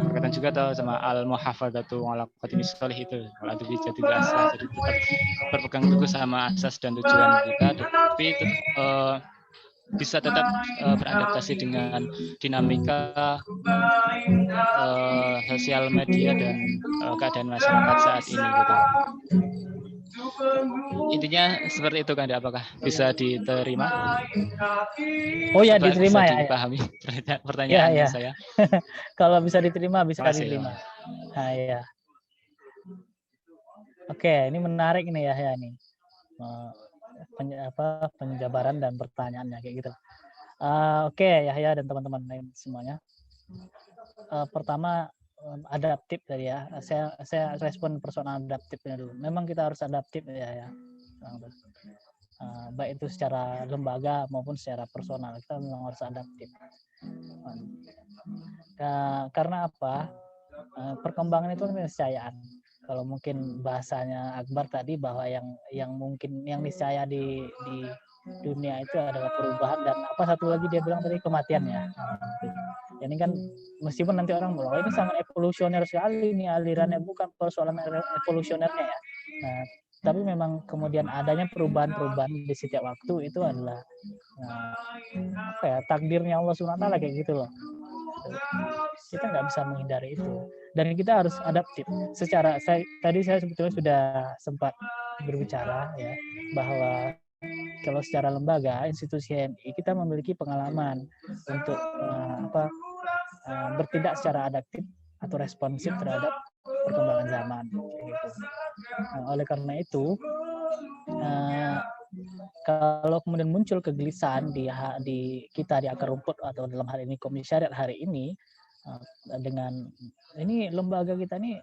berkaitan juga sama al-muhafadzatu ala qadimi sholih itu, kalau ada bisa tidak asas, jadi tetap berpegang teguh sama asas dan tujuan kita, tapi bisa tetap beradaptasi dengan dinamika sosial media dan keadaan masyarakat saat ini gitu. Intinya seperti itu kan, apakah bisa diterima? Oh ya, diterima bisa ya. Dipahami pertanyaan ya. saya. Kalau bisa diterima, bisa Makasih, diterima. Nah, ya. Oke, ini menarik nih ya nih. Penjabaran dan pertanyaannya kayak gitu. Oke, Yahya dan teman-teman lain semuanya. Pertama, adaptif tadi ya. Saya respon personal adaptifnya dulu. Memang kita harus adaptif ya. Baik itu secara lembaga maupun secara personal, kita memang harus adaptif. Karena apa? Perkembangan itu keniscayaan. Kalau mungkin bahasanya Akbar tadi bahwa yang mungkin yang niscaya di dunia itu adalah perubahan, dan satu lagi dia bilang tadi kematiannya. Ini kan meskipun nanti orang bilang ini sangat evolusioner sekali ini alirannya, bukan persoalan evolusionernya ya. Nah, tapi memang kemudian adanya perubahan-perubahan di setiap waktu itu adalah takdirnya Allah SWT kayak gitu loh. Kita nggak bisa menghindari itu, dan kita harus adaptif. Tadi saya sebetulnya sudah sempat berbicara ya bahwa kalau secara lembaga institusi HMI kita memiliki pengalaman untuk bertindak secara adaptif atau responsif terhadap perkembangan zaman. Gitu. Oleh karena itu, kalau kemudian muncul kegelisahan di kita di akar rumput atau dalam hal ini komisariat hari ini, dengan ini lembaga kita ini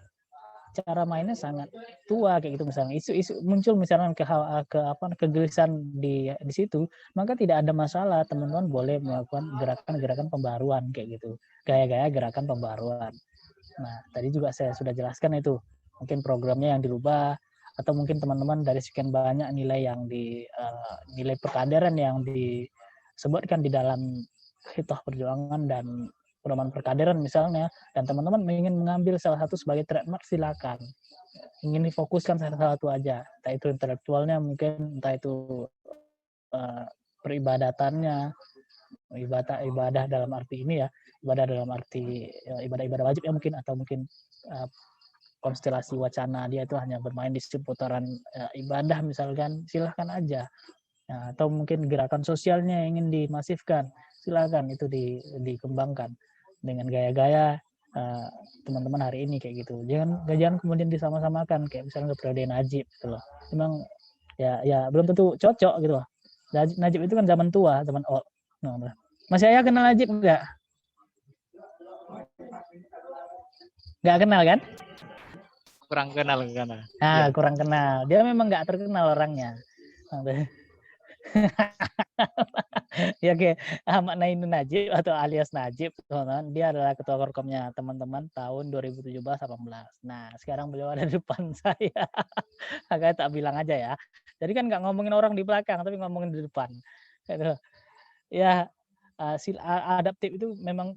cara mainnya sangat tua kayak gitu, misalnya isu-isu muncul misalnya kegelisahan di situ, maka tidak ada masalah, teman-teman boleh melakukan gerakan-gerakan pembaruan kayak gitu, gaya-gaya gerakan pembaruan. Nah, tadi juga saya sudah jelaskan itu, mungkin programnya yang dirubah, atau mungkin teman-teman dari sekian banyak nilai yang nilai perkaderan yang disebutkan di dalam Hitoh Perjuangan dan pedoman perkaderan misalnya, dan teman-teman ingin mengambil salah satu sebagai trademark, silakan. Ingin difokuskan salah satu aja, entah itu intelektualnya mungkin, entah itu peribadatannya, ibadah dalam arti ini ya, ibadah dalam arti ibadah wajib ya mungkin, atau mungkin konstelasi wacana dia itu hanya bermain di seputaran ibadah misalkan, silahkan aja. Nah, atau mungkin gerakan sosialnya yang ingin dimasifkan, silakan itu dikembangkan dengan gaya-gaya teman-teman hari ini kayak gitu. Jangan kemudian disama-samakan kayak misalnya periode Najib gitu loh. Memang ya belum tentu cocok gitu loh. Najib itu kan zaman tua, zaman old. Nah, Mas Yahya kenal Najib enggak? Nggak kenal kan? Kurang kenal. Nah, kurang kenal. Dia memang nggak terkenal orangnya. Ya oke, Ahmad Ainun Najib atau alias Najib, teman-teman. Dia adalah ketua Korkomnya teman-teman tahun 2017-18. Nah, sekarang beliau ada di depan saya. Agak tak bilang aja ya. Jadi kan nggak ngomongin orang di belakang, tapi ngomongin di depan. Gitu. Ya, adaptif itu memang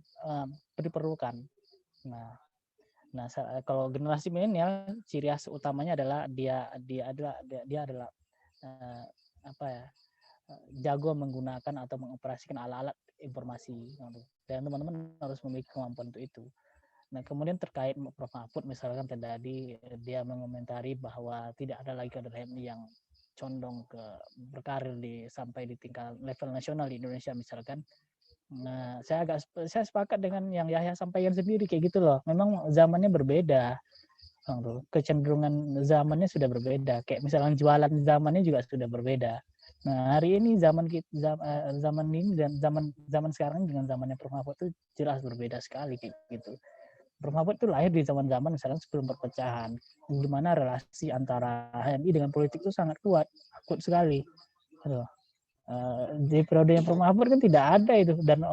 diperlukan. Nah, kalau generasi milenial, ciri khas utamanya adalah dia adalah jago menggunakan atau mengoperasikan alat-alat informasi. Dan teman-teman harus memiliki kemampuan untuk itu. Nah, kemudian terkait Prof. Mahfud, misalkan tadi dia mengomentari bahwa tidak ada lagi kader HMI yang condong ke berkarir sampai di tingkat level nasional di Indonesia misalkan. Nah, saya sepakat dengan yang Yahya sampaikan sendiri kayak gitu loh. Memang zamannya berbeda. Kecenderungan zamannya sudah berbeda. Kayak misalnya jualan zamannya juga sudah berbeda. Nah, hari ini zaman ini dan zaman sekarang dengan zamannya Prof. Mahfud itu jelas berbeda sekali kayak gitu. Prof. Mahfud itu lahir di zaman-zaman misalnya sebelum perpecahan, di mana relasi antara HMI dengan politik itu sangat kuat sekali. Di periode yang Prof. Mahfud kan tidak ada itu, dan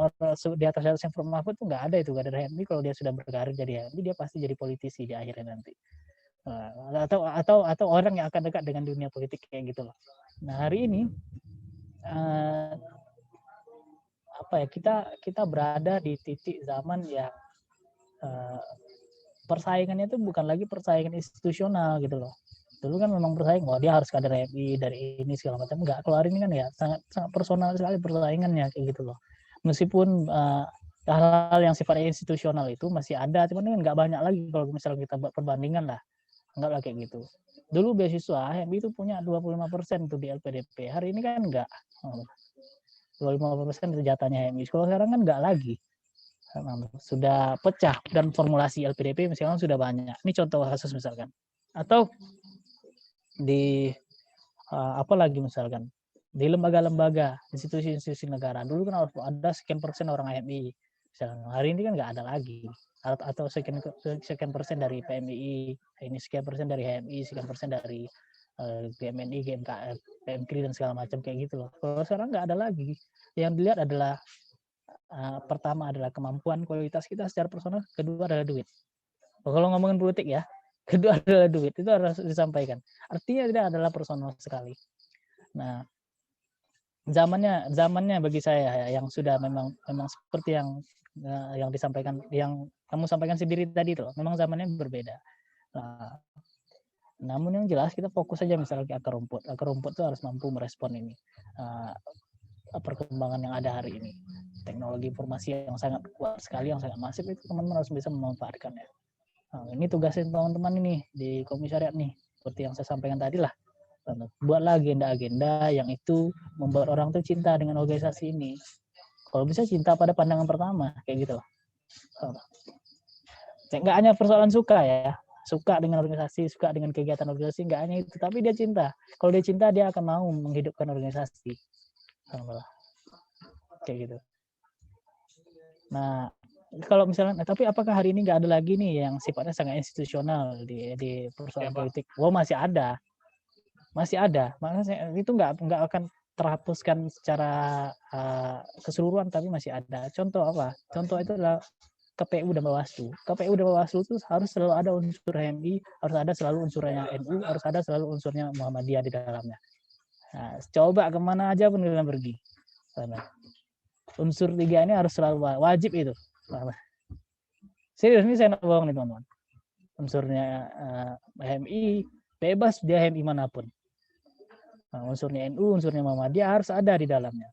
di atas Prof. Mahfud itu nggak ada itu kader HMI. Kalau dia sudah berkarir jadi HMI, dia pasti jadi politisi di akhirnya nanti. Atau orang yang akan dekat dengan dunia politik kayak gitu loh. Nah, hari ini kita berada di titik zaman yang persaingannya itu bukan lagi persaingan institusional gitu loh. Dulu kan memang bersaing, dia harus kader HMI dari ini segala macam. Enggak, kalau hari ini kan ya sangat personal sekali persaingannya kayak gitu loh. Meskipun hal-hal yang sifatnya institusional itu masih ada, cuman kan nggak banyak lagi kalau misalnya kita perbandingan lah. Enggak lah kayak gitu. Dulu beasiswa HMI itu punya 25% tuh di LPDP. Hari ini kan enggak. 25% itu jatahnya HMI. Kalau sekarang kan enggak lagi. Sudah pecah, dan formulasi LPDP misalkan sudah banyak. Ini contoh kasus misalkan. Atau di apa lagi misalkan di lembaga-lembaga, institusi-institusi negara. Dulu kan harus ada sekian persen orang HMI. Misalkan hari ini kan nggak ada lagi. Atau sekian persen dari PMI, ini sekian persen dari HMI, sekian persen dari GMNI, GMKF, PMKRI dan segala macam kayak gitu loh. Kalau sekarang nggak ada lagi. Yang dilihat adalah pertama adalah kemampuan, kualitas kita secara personal, kedua adalah duit. Kalau ngomongin politik ya, kedua adalah duit, itu harus disampaikan. Artinya tidak adalah personal sekali. Nah, zamannya bagi saya yang sudah memang seperti yang disampaikan, yang kamu sampaikan sendiri tadi itu, memang zamannya berbeda. Nah, namun yang jelas kita fokus saja misalnya ke akar rumput. Akar rumput itu harus mampu merespon ini perkembangan yang ada hari ini. Teknologi informasi yang sangat kuat sekali, yang sangat masif, itu teman-teman harus bisa memanfaatkannya. Nah, ini tugasnya teman-teman ini di komisariat nih, seperti yang saya sampaikan tadi lah. Buatlah agenda-agenda yang itu membuat orang tuh cinta dengan organisasi ini. Kalau bisa cinta pada pandangan pertama, kayak gitu. Nggak hanya persoalan suka ya, suka dengan organisasi, suka dengan kegiatan organisasi, nggak hanya itu, tapi dia cinta. Kalau dia cinta, dia akan mau menghidupkan organisasi. Kayak gitu. Nah, kalau misalnya, tapi apakah hari ini nggak ada lagi nih yang sifatnya sangat institusional di persoalan politik? Masih ada. Makanya itu nggak akan terhapuskan secara keseluruhan, tapi masih ada. Contoh apa? Contoh itu adalah KPU dan Bawaslu. KPU dan Bawaslu itu harus selalu ada unsur HMI, harus ada selalu unsurnya NU, harus ada selalu unsurnya Muhammadiyah di dalamnya. Nah, coba kemana aja pun kalian pergi. Unsur 3 ini harus selalu wajib itu. Serius, ini saya nggak bohong nih teman-teman. Unsurnya HMI, bebas dia HMI manapun. Nah, unsurnya NU, unsurnya Muhammadiyah harus ada di dalamnya.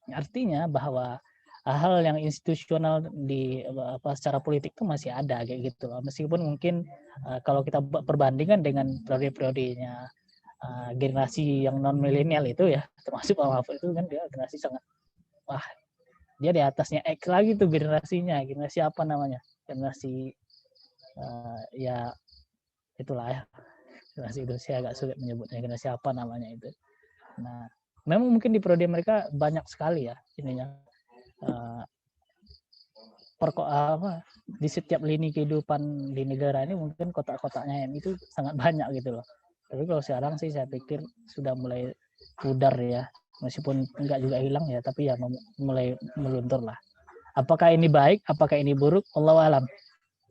Artinya bahwa hal yang institusional secara politik itu masih ada kayak gitu. Meskipun mungkin kalau kita perbandingan dengan periode-periodenya generasi yang non milenial itu ya, termasuk Pak Mahfud itu kan dia generasi sangat dia di atasnya X lagi tuh generasinya. Generasi apa namanya? Generasi ya itulah ya. Generasi itu saya agak sulit menyebutnya, generasi apa namanya itu. Nah, memang mungkin di periode mereka banyak sekali ya ininya di setiap lini kehidupan di negara ini mungkin kotak-kotaknya HMI itu sangat banyak gitu loh. Tapi kalau sekarang sih saya pikir sudah mulai pudar ya, meskipun enggak juga hilang ya, tapi ya mulai meluntur lah. Apakah ini baik, apakah ini buruk? Allahu alam.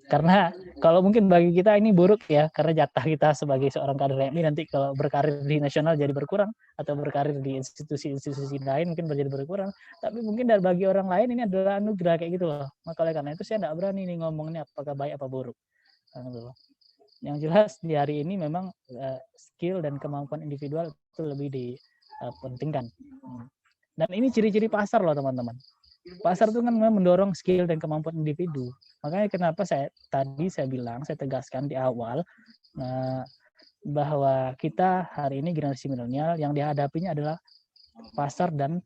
Karena kalau mungkin bagi kita ini buruk ya, karena jatah kita sebagai seorang kader HMI nanti kalau berkarir di nasional jadi berkurang, atau berkarir di institusi-institusi lain mungkin menjadi berkurang. Tapi mungkin dari bagi orang lain ini adalah anugerah kayak gitu loh. Maka oleh karena itu saya tidak berani nih ngomongnya apakah baik apa buruk. Yang jelas di hari ini memang skill dan kemampuan individual itu lebih dipentingkan. Dan ini ciri-ciri pasar loh teman-teman. Pasar itu kan memang mendorong skill dan kemampuan individu. Makanya kenapa saya tegaskan di awal bahwa kita hari ini generasi milenial yang dihadapinya adalah pasar dan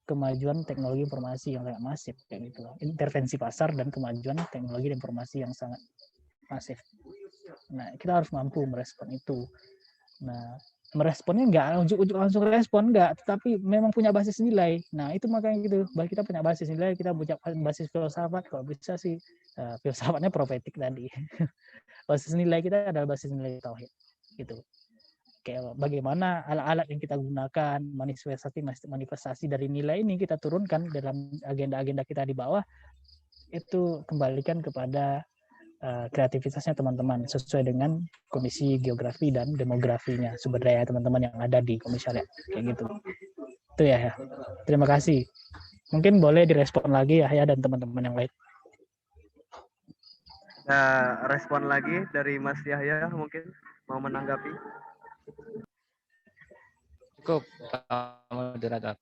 kemajuan teknologi informasi yang sangat masif kayak gitu. Intervensi pasar dan kemajuan teknologi dan informasi yang sangat masif. Nah, kita harus mampu merespon itu. Nah, meresponnya enggak ujuk-ujuk langsung respon enggak, tetapi memang punya basis nilai. Nah, itu makanya gitu. Bahwa kita punya basis nilai, kita punya basis filsafat, kalau bisa sih filsafatnya profetik tadi. Basis nilai kita adalah basis nilai tauhid. Gitu. Kayak bagaimana alat-alat yang kita gunakan, manifestasi dari nilai ini kita turunkan dalam agenda-agenda kita di bawah, itu kembalikan kepada kreativitasnya teman-teman sesuai dengan kondisi geografi dan demografinya, sumber daya teman-teman yang ada di komisariat kayak gitu. Itu ya. Terima kasih. Mungkin boleh direspon lagi ya dan teman-teman yang lain. Respon lagi dari Mas Yahya mungkin mau menanggapi. Cukup, moderator.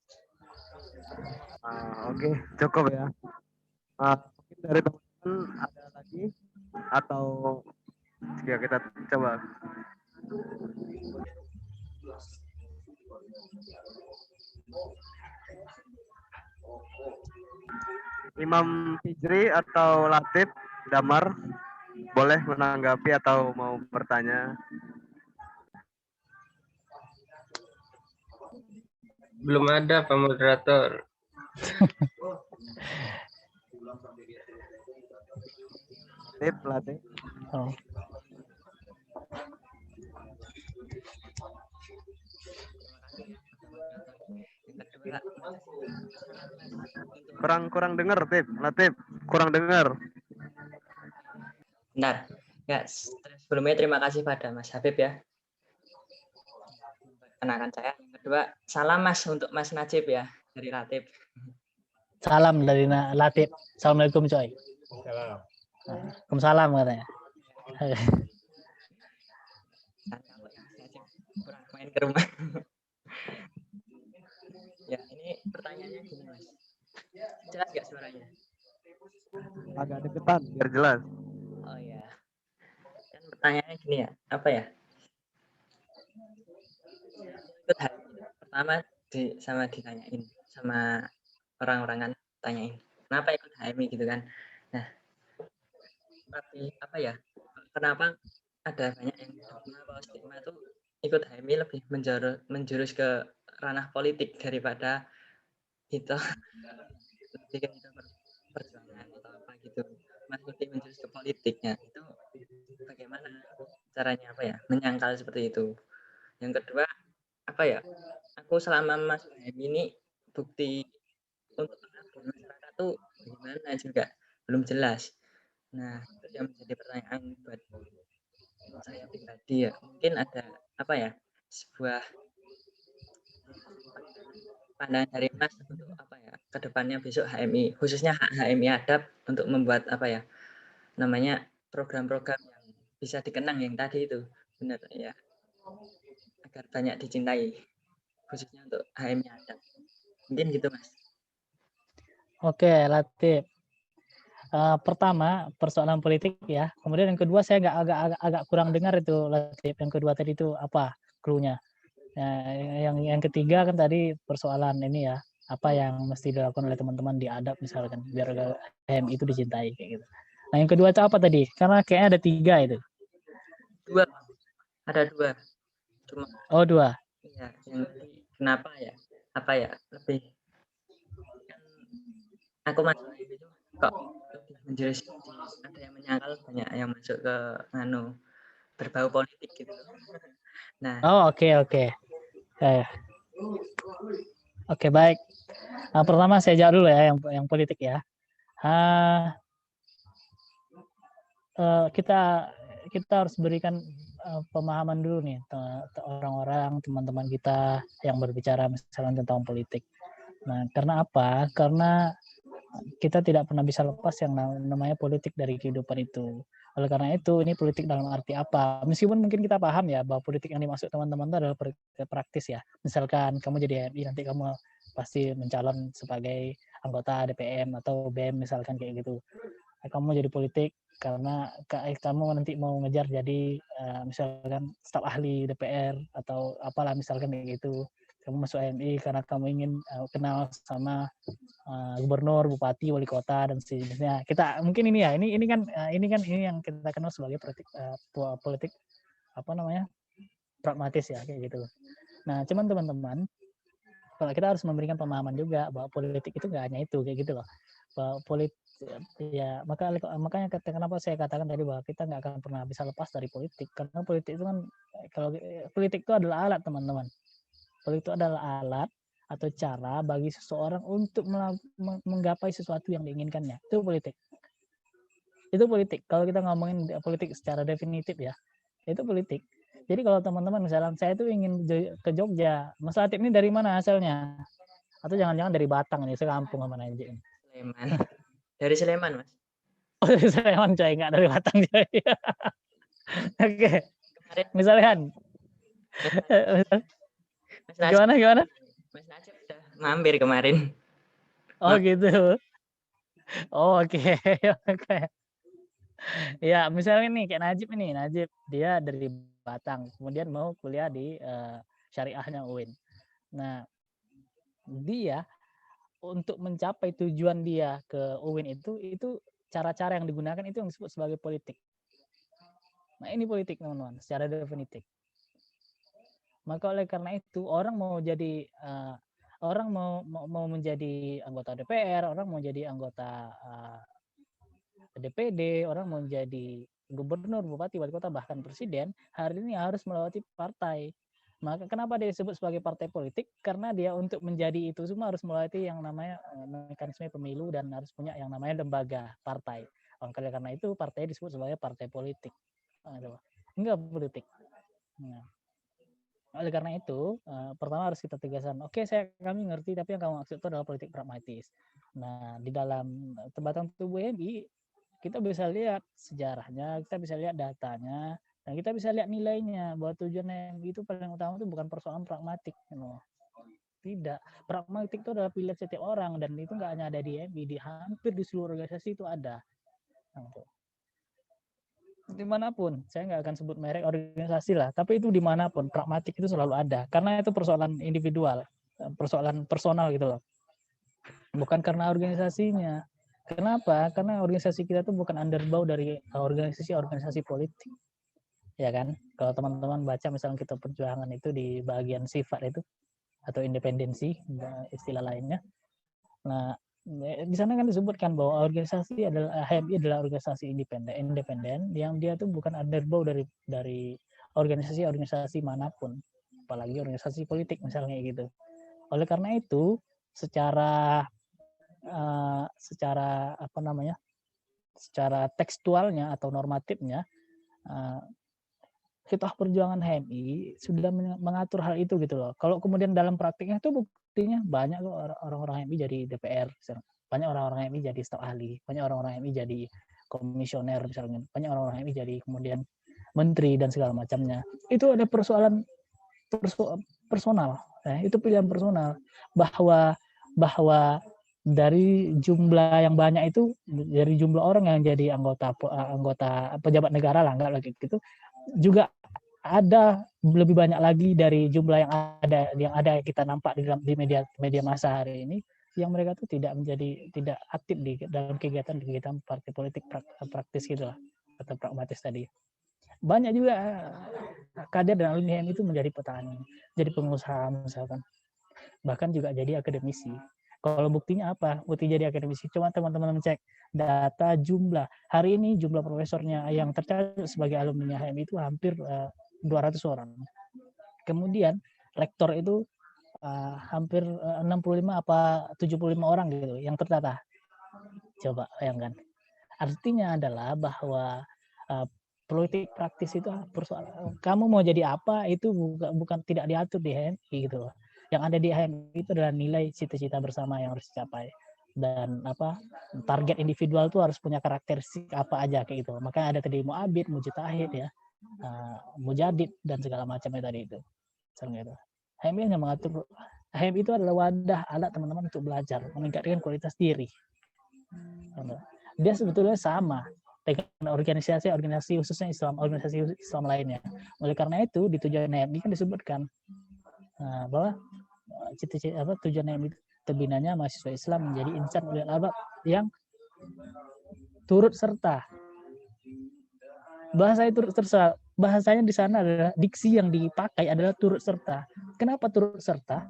Oke, cukup ya. Mungkin dari teman-teman ada lagi atau ya kita coba. Imam Fijri atau Latif, Damar, boleh menanggapi atau mau bertanya? Belum ada Pak Moderator. Latif. Oh. Kurang dengar, Latif. Kurang dengar. Benar. Ya, sebelumnya terima kasih pada Mas Habib ya. Kenakan saya. Yang kedua, salam Mas untuk Mas Najib ya dari Latif. Salam dari Latif. Assalamualaikum coy. Waalaikumsalam katanya. Kurang main ke rumah. Ya, ini pertanyaannya gini Mas. Jelas nggak suaranya? Agak deketan biar jelas. Oh ya. Kan pertanyaannya gini ya, apa ya? Pertama ditanyain sama orang-orang kan, tanyain kenapa ikut HMI gitu kan. Nah, tapi apa ya? Kenapa ada banyak yang stigma tuh ikut HMI lebih menjurus ke ranah politik daripada itu perjuangan atau apa gitu. Mas lebih menjurus ke politiknya. Itu bagaimana caranya apa ya? Menyangkal seperti itu. Yang kedua, apa ya? Aku selama masuk HMI ini bukti untuk masyarakat tuh gimana juga belum jelas. Nah, itu yang menjadi pertanyaan buat saya pribadi ya. Mungkin ada apa ya? Sebuah pandangan dari Mas untuk apa ya? Kedepannya besok HMI, khususnya HMI Adab untuk membuat apa ya? Namanya program-program yang bisa dikenang yang tadi itu. Benar ya. Agar banyak dicintai. Khususnya untuk HMI Adab. Mungkin gitu Mas. Oke, Latif. Pertama persoalan politik ya. Kemudian yang kedua saya agak kurang dengar itu Latif. Yang kedua tadi itu apa clue-nya? Yang ketiga kan tadi persoalan ini ya. Apa yang mesti dilakukan oleh teman-teman di Adab misalkan biar HMI itu dicintai kayak gitu. Nah yang kedua itu apa tadi? Karena kayaknya ada 3 itu. Ada 2. Cuma. Oh 2. Iya. Yang kenapa ya? Apa ya? Lebih. Aku masuk itu kok menjurus ada yang menyangkal, banyak yang masuk ke berbau politik gitu. Nah, Oh, oke. Oke, baik. Pertama saya jawab dulu ya yang politik ya. Kita harus berikan pemahaman dulu nih orang-orang, teman-teman kita yang berbicara misalnya tentang politik. Nah, karena apa? Karena kita tidak pernah bisa lepas yang namanya politik dari kehidupan itu. Oleh karena itu, ini politik dalam arti apa? Meskipun mungkin kita paham ya bahwa politik yang dimaksud teman-teman itu adalah praktis ya. Misalkan kamu jadi HMI, nanti kamu pasti mencalon sebagai anggota DPM atau BEM misalkan kayak gitu. Kamu jadi politik karena kamu nanti mau ngejar jadi misalkan staf ahli DPR atau apalah misalkan kayak gitu. Kamu masuk HMI karena kamu ingin kenal sama gubernur, bupati, wali kota dan sejenisnya. Kita mungkin ini yang kita kenal sebagai politik apa namanya? Pragmatis ya kayak gitu. Nah, cuman teman-teman, kalau kita harus memberikan pemahaman juga bahwa politik itu nggak hanya itu kayak gitu loh. Bahwa politik ya makanya kenapa saya katakan tadi bahwa kita nggak akan pernah bisa lepas dari politik, karena politik itu kan kalau politik itu adalah alat teman-teman. Politik itu adalah alat atau cara bagi seseorang untuk menggapai sesuatu yang diinginkannya. Itu politik. Itu politik. Kalau kita ngomongin politik secara definitif ya, itu politik. Jadi kalau teman-teman misalnya saya itu ingin ke Jogja, Mas Latif ini dari mana asalnya? Atau jangan-jangan dari Batang nih, sekampung sama aja. Sleman. Dari Sleman, Mas. Oh, dari Sleman coy, nggak dari Batang coy. Oke. Misalkan. Gimana? Mas Najib udah mampir kemarin. Oh gitu. Oh, oke. Ya, misalnya nih kayak Najib dia dari Batang, kemudian mau kuliah di syariahnya UIN. Nah, dia untuk mencapai tujuan dia ke UIN itu cara-cara yang digunakan itu yang disebut sebagai politik. Nah, ini politik teman-teman, secara definitif. Maka oleh karena itu orang mau jadi orang mau menjadi anggota DPR, orang mau jadi anggota DPD, orang mau jadi gubernur, bupati, wali kota, bahkan presiden, hari ini harus melewati partai. Maka kenapa dia disebut sebagai partai politik? Karena dia untuk menjadi itu semua harus melewati yang namanya mekanisme pemilu dan harus punya yang namanya lembaga partai. Oleh karena itu partai disebut sebagai partai politik. Enggak politik. Nah, oleh karena itu pertama harus kita tegaskan. Oke, kami ngerti, tapi yang kamu maksud itu adalah politik pragmatis. Nah, di dalam batang tubuh MI kita bisa lihat sejarahnya, kita bisa lihat datanya, dan kita bisa lihat nilainya bahwa tujuan MI itu paling utama itu bukan persoalan pragmatik. Tidak, pragmatik itu adalah pilihan setiap orang dan itu nggak hanya ada di MI, di hampir di seluruh organisasi itu ada. Dimanapun, saya nggak akan sebut merek organisasi lah, tapi itu dimanapun pragmatik itu selalu ada, karena itu persoalan individual, persoalan personal gitu loh, bukan karena organisasinya. Kenapa? Karena organisasi kita tuh bukan underbow dari organisasi politik, ya kan? Kalau teman-teman baca misalnya Kitab Perjuangan itu di bagian sifat itu atau independensi istilah lainnya. Nah, di sana kan disebutkan bahwa organisasi adalah HMI adalah organisasi independen yang dia tuh bukan underbow dari organisasi manapun, apalagi organisasi politik misalnya gitu. Oleh karena itu secara apa namanya, secara tekstualnya atau normatifnya Kitab Perjuangan HMI sudah mengatur hal itu gitu loh. Kalau kemudian dalam praktiknya itu buktinya banyak orang-orang HMI jadi DPR, banyak orang-orang HMI jadi staf ahli, banyak orang-orang HMI jadi komisioner misalnya, banyak orang-orang HMI jadi kemudian menteri dan segala macamnya. Itu ada persoalan personal, itu pilihan personal, bahwa dari jumlah yang banyak itu, dari jumlah orang yang jadi anggota pejabat negara lah, enggak lagi gitu, juga ada lebih banyak lagi dari jumlah yang ada kita nampak di media massa hari ini, yang mereka tuh tidak aktif di dalam kegiatan partai politik praktis gitu lah, atau pragmatis tadi. Banyak juga kader dan alumni HMI itu menjadi petani, jadi pengusaha misalkan, bahkan juga jadi akademisi. Kalau buktinya apa? Bukti jadi akademisi. Coba teman-teman cek data jumlah. Hari ini jumlah profesornya yang tercatat sebagai alumni HM itu hampir 200 orang. Kemudian rektor itu hampir 65 apa 75 orang gitu yang terdata. Coba bayangkan. Artinya adalah bahwa politik praktis itu persoalan. Kamu mau jadi apa itu bukan tidak diatur di HMI gitu loh. Yang ada di HMI itu adalah nilai cita-cita bersama yang harus dicapai, dan target individual tuh harus punya karakteristik apa aja kayak gitu. Makanya ada tadi mu'abid, mujtahid ya, mujadid dan segala macam tadi itu. Gitu. HMI hanya mengatur. HMI itu adalah wadah alat teman-teman untuk belajar, meningkatkan kualitas diri. Dia sebetulnya sama dengan organisasi khususnya organisasi Islam lainnya. Oleh karena itu di tujuan HMI kan disebutkan bahwa tujuan HMI terbinanya mahasiswa Islam menjadi insan ulil albab yang turut serta. Bahasanya di sana adalah diksi yang dipakai adalah turut serta. Kenapa turut serta?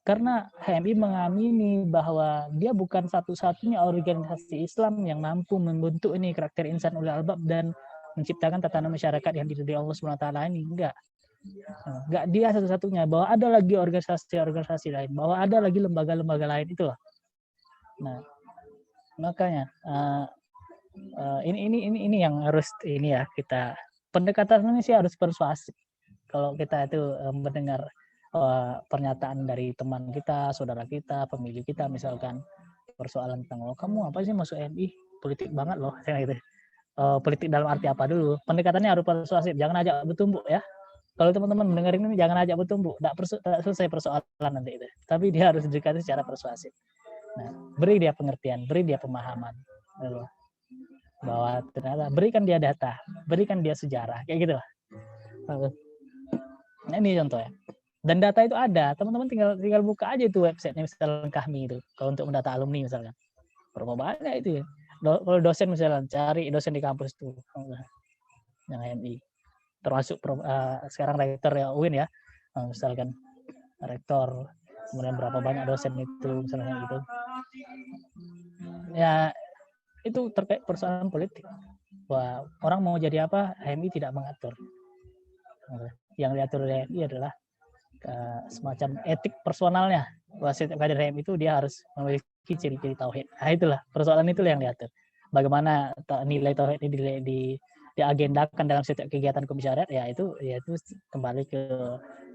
Karena HMI mengamini bahwa dia bukan satu-satunya organisasi Islam yang mampu membentuk ini karakter insan ulil albab dan menciptakan tatanan masyarakat yang diridhoi Allah SWT ini. Enggak dia satu-satunya, bahwa ada lagi organisasi-organisasi lain, bahwa ada lagi lembaga-lembaga lain itu loh. Nah, makanya ini yang harus ini ya, kita pendekatannya sih harus persuasif. Kalau kita itu mendengar pernyataan dari teman kita, saudara kita, pemilih kita, misalkan persoalan tentang kamu apa sih masuk MI, politik banget loh, gitu. Politik dalam arti apa dulu? Pendekatannya harus persuasif, jangan ajak bertumbuk ya. Kalau teman-teman mendengar ini jangan ajak bertumbuk, tidak selesai persoalan nanti itu. Tapi dia harus didekati secara persuasif. Nah, beri dia pengertian, beri dia pemahaman, bahwa ternyata berikan dia data, berikan dia sejarah, kayak gitu. Nah, ini contohnya. Dan data itu ada, teman-teman tinggal buka aja itu websitenya misalnya Kahmi itu, kalau untuk mendata alumni misalnya. Berapa banyak itu ya. Kalau dosen misalnya, cari dosen di kampus tuh, yang HMI. Termasuk sekarang rektor ya UIN ya, misalkan rektor, kemudian berapa banyak dosen itu misalnya gitu. Ya, itu terkait persoalan politik. Wah, orang mau jadi apa, HMI tidak mengatur. Yang diatur oleh HMI adalah semacam etik personalnya. Bahwa setiap kader HMI itu dia harus memiliki ciri-ciri tauhid. Nah, itulah persoalan itulah yang diatur. Bagaimana nilai tauhid ini diagendakan dalam setiap kegiatan komisariat, ya itu kembali ke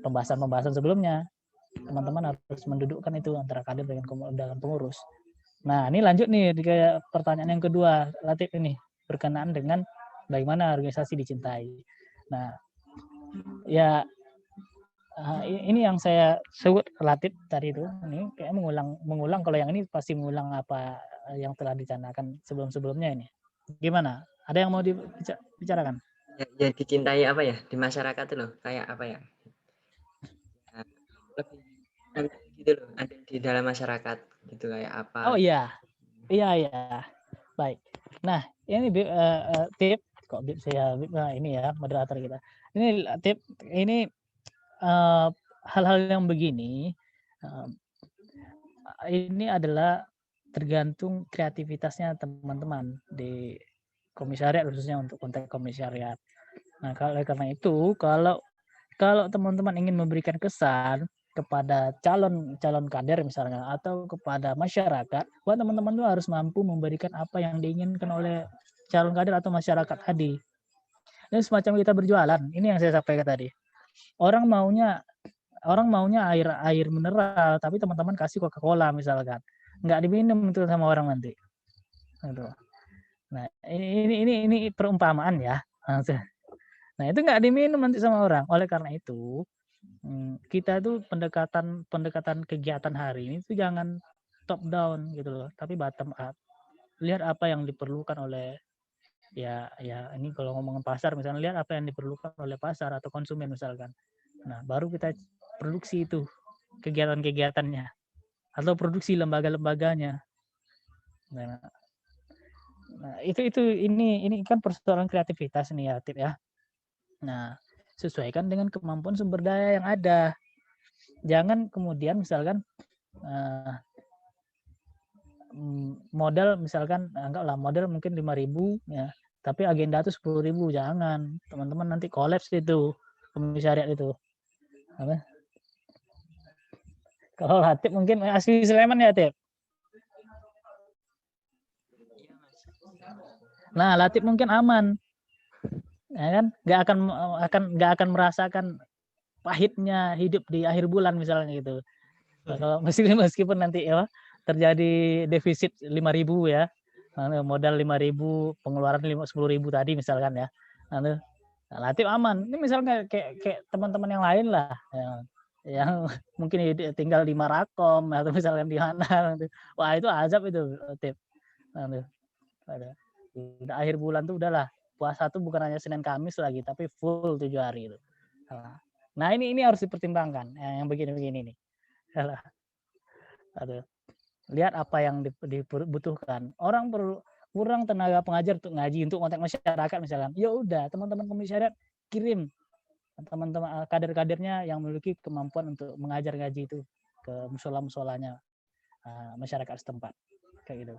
pembahasan sebelumnya. Teman-teman harus mendudukkan itu antara kader dengan pengurus. Nah, ini lanjut nih ke pertanyaan yang kedua, Latif ini berkenaan dengan bagaimana organisasi dicintai. Nah, ya ini yang saya sebut relatif tadi itu, ini kayak mengulang kalau yang ini pasti mengulang apa yang telah dicanakan sebelumnya ini. Gimana? Ada yang mau dibicarakan? Ya dicintai apa ya di masyarakat itu loh, kayak apa ya? Lebih gitu loh, ada di dalam masyarakat gitu kayak apa? Oh iya. Baik. Nah, ini tip kok saya ini ya moderator kita. Ini tip ini hal-hal yang begini ini adalah tergantung kreativitasnya teman-teman di komisariat, khususnya untuk konteks komisariat. Nah, karena itu kalau teman-teman ingin memberikan kesan kepada calon kader misalnya atau kepada masyarakat, bahwa teman-teman itu harus mampu memberikan apa yang diinginkan oleh calon kader atau masyarakat tadi. Ini semacam kita berjualan. Ini yang saya sampaikan tadi. Orang maunya air mineral, tapi teman-teman kasih Coca-Cola misalkan, nggak diminum itu sama orang nanti. Nah, ini perumpamaan ya. Nah, itu nggak diminum nanti sama orang. Oleh karena itu, kita tuh pendekatan kegiatan hari ini tuh jangan top down gitu loh, tapi bottom up. Lihat apa yang diperlukan oleh ya ini kalau ngomongin pasar misalnya, lihat apa yang diperlukan oleh pasar atau konsumen misalkan. Nah, baru kita produksi itu kegiatan-kegiatannya atau produksi lembaga-lembaganya. Nah, ini kan persoalan kreativitas nih ya, Tip ya. Nah, sesuaikan dengan kemampuan sumber daya yang ada. Jangan kemudian misalkan modal misalkan anggaplah modal mungkin 5.000 ya, tapi agenda itu 10.000, jangan teman-teman, nanti kolaps itu komisariat itu. Apa? Kalau Hatip mungkin asli Sleman ya, Hatip. Iya, Mas. Nah, Latif mungkin aman, ya kan? Nggak akan merasakan pahitnya hidup di akhir bulan misalnya gitu. Nah, kalau meskipun nanti ya terjadi defisit 5.000 ya, modal 5.000, pengeluaran 10.000 tadi misalkan ya, nah, Latif aman. Ini misalnya kayak teman-teman yang lain lah, yang mungkin tinggal di Marakom atau misalnya di mana, wah itu azab itu, Latif. Ada. Udah akhir bulan tuh udahlah, puasa tuh bukan hanya Senin Kamis lagi, tapi full 7 hari itu. Nah ini harus dipertimbangkan yang begini-begini nih. Aduh. Lihat apa yang dibutuhkan. Orang perlu kurang tenaga pengajar untuk ngaji, untuk kontak masyarakat misalkan. Ya udah, teman-teman komisariat kirim teman-teman kader-kadernya yang memiliki kemampuan untuk mengajar ngaji itu ke musola-musolanya masyarakat setempat. Kayak gitu.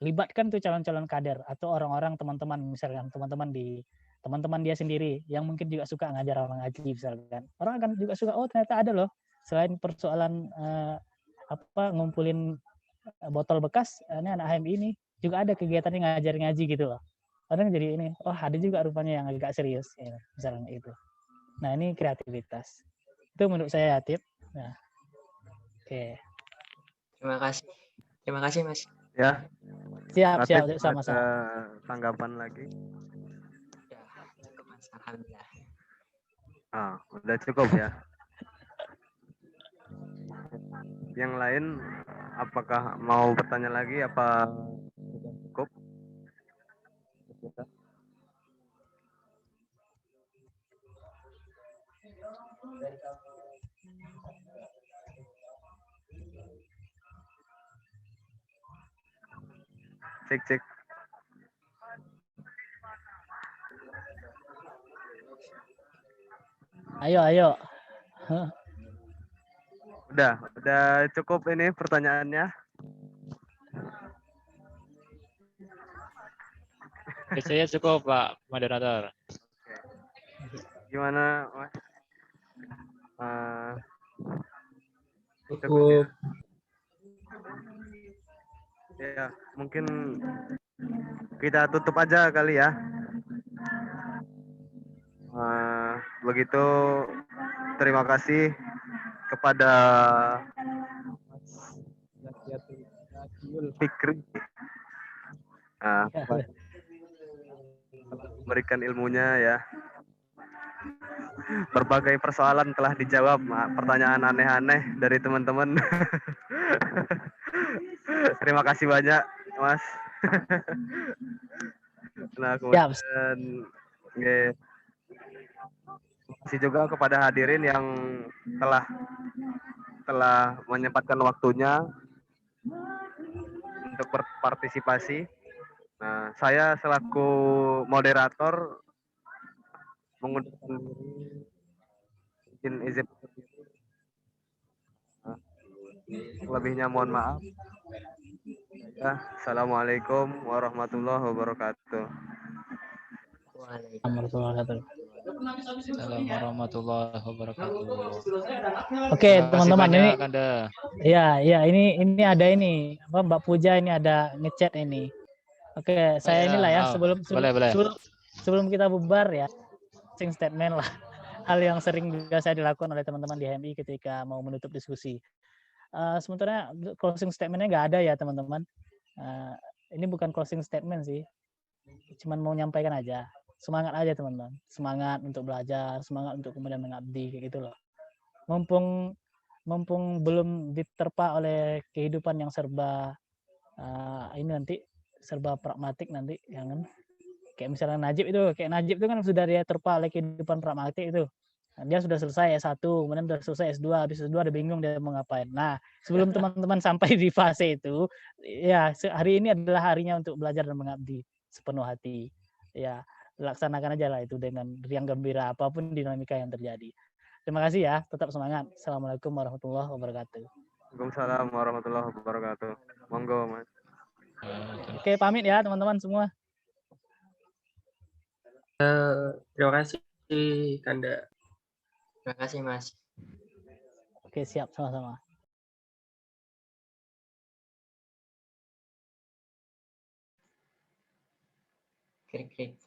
Libatkan tuh calon-calon kader atau orang-orang teman-teman misalkan teman-teman dia sendiri yang mungkin juga suka ngajar orang ngaji misalkan. Orang akan juga suka, oh ternyata ada loh, selain persoalan ngumpulin botol bekas, ini anak HMI ini juga ada kegiatan yang ngajar ngaji gitu loh. Orang jadi ini, oh ada juga rupanya yang agak serius ya, misalnya itu. Nah ini kreativitas. Itu menurut saya, Tip. Nah, oke. Terima kasih Mas. Ya. Siap, Latif, sama-sama. ada tanggapan lagi? Ya, cukup Mas. Alhamdulillah. Udah cukup ya. Yang lain apakah mau bertanya lagi apa sudah cukup? Cek. Ayo. Udah cukup ini pertanyaannya. Saya cukup Pak Moderator. Gimana Mas? Cukup. Ya, mungkin kita tutup aja kali ya. Begitu, terima kasih kepada Zakiul Fikri memberikan ilmunya ya. Berbagai persoalan telah dijawab, pertanyaan aneh-aneh dari teman-teman. Terima kasih banyak, Mas. Nah, kemudian terima kasih juga kepada hadirin yang telah menyempatkan waktunya untuk berpartisipasi. Nah, saya selaku moderator mengundurkan izin lebihnya mohon maaf. Ya, assalamualaikum warahmatullahi wabarakatuh. Assalamualaikum warahmatullahi wabarakatuh. Oke, teman-teman ini. Ya, ini ada ini. Mbak Puja ini ada ngechat ini. Oke, saya inilah ya sebelum kita bubar ya. Closing statement lah. Hal yang sering biasa dilakukan oleh teman-teman di HMI ketika mau menutup diskusi. Sementara closing statement-nya nggak ada ya teman-teman. Ini bukan closing statement sih. Cuman mau nyampaikan aja. Semangat aja teman-teman. Semangat untuk belajar, semangat untuk kemudian mengabdi kayak gitu loh. Mumpung belum diterpa oleh kehidupan yang serba ini nanti serba pragmatik nanti ya kan. Kayak misalnya Najib itu kan sudah dia terpa oleh kehidupan pragmatik itu. Nah, dia sudah selesai S1, kemudian sudah selesai S2, habis S2 udah bingung dia mau ngapain. Nah, sebelum teman-teman sampai di fase itu, ya hari ini adalah harinya untuk belajar dan mengabdi sepenuh hati. Ya, laksanakan aja lah itu dengan riang gembira apapun dinamika yang terjadi. Terima kasih ya, tetap semangat. Assalamualaikum warahmatullahi wabarakatuh. Waalaikumsalam warahmatullahi wabarakatuh. Monggo, Mas. Oke, pamit ya teman-teman semua. Terima kasih Kanda. Terima kasih Mas. Oke, siap sama-sama. Krik-krik.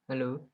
Halo.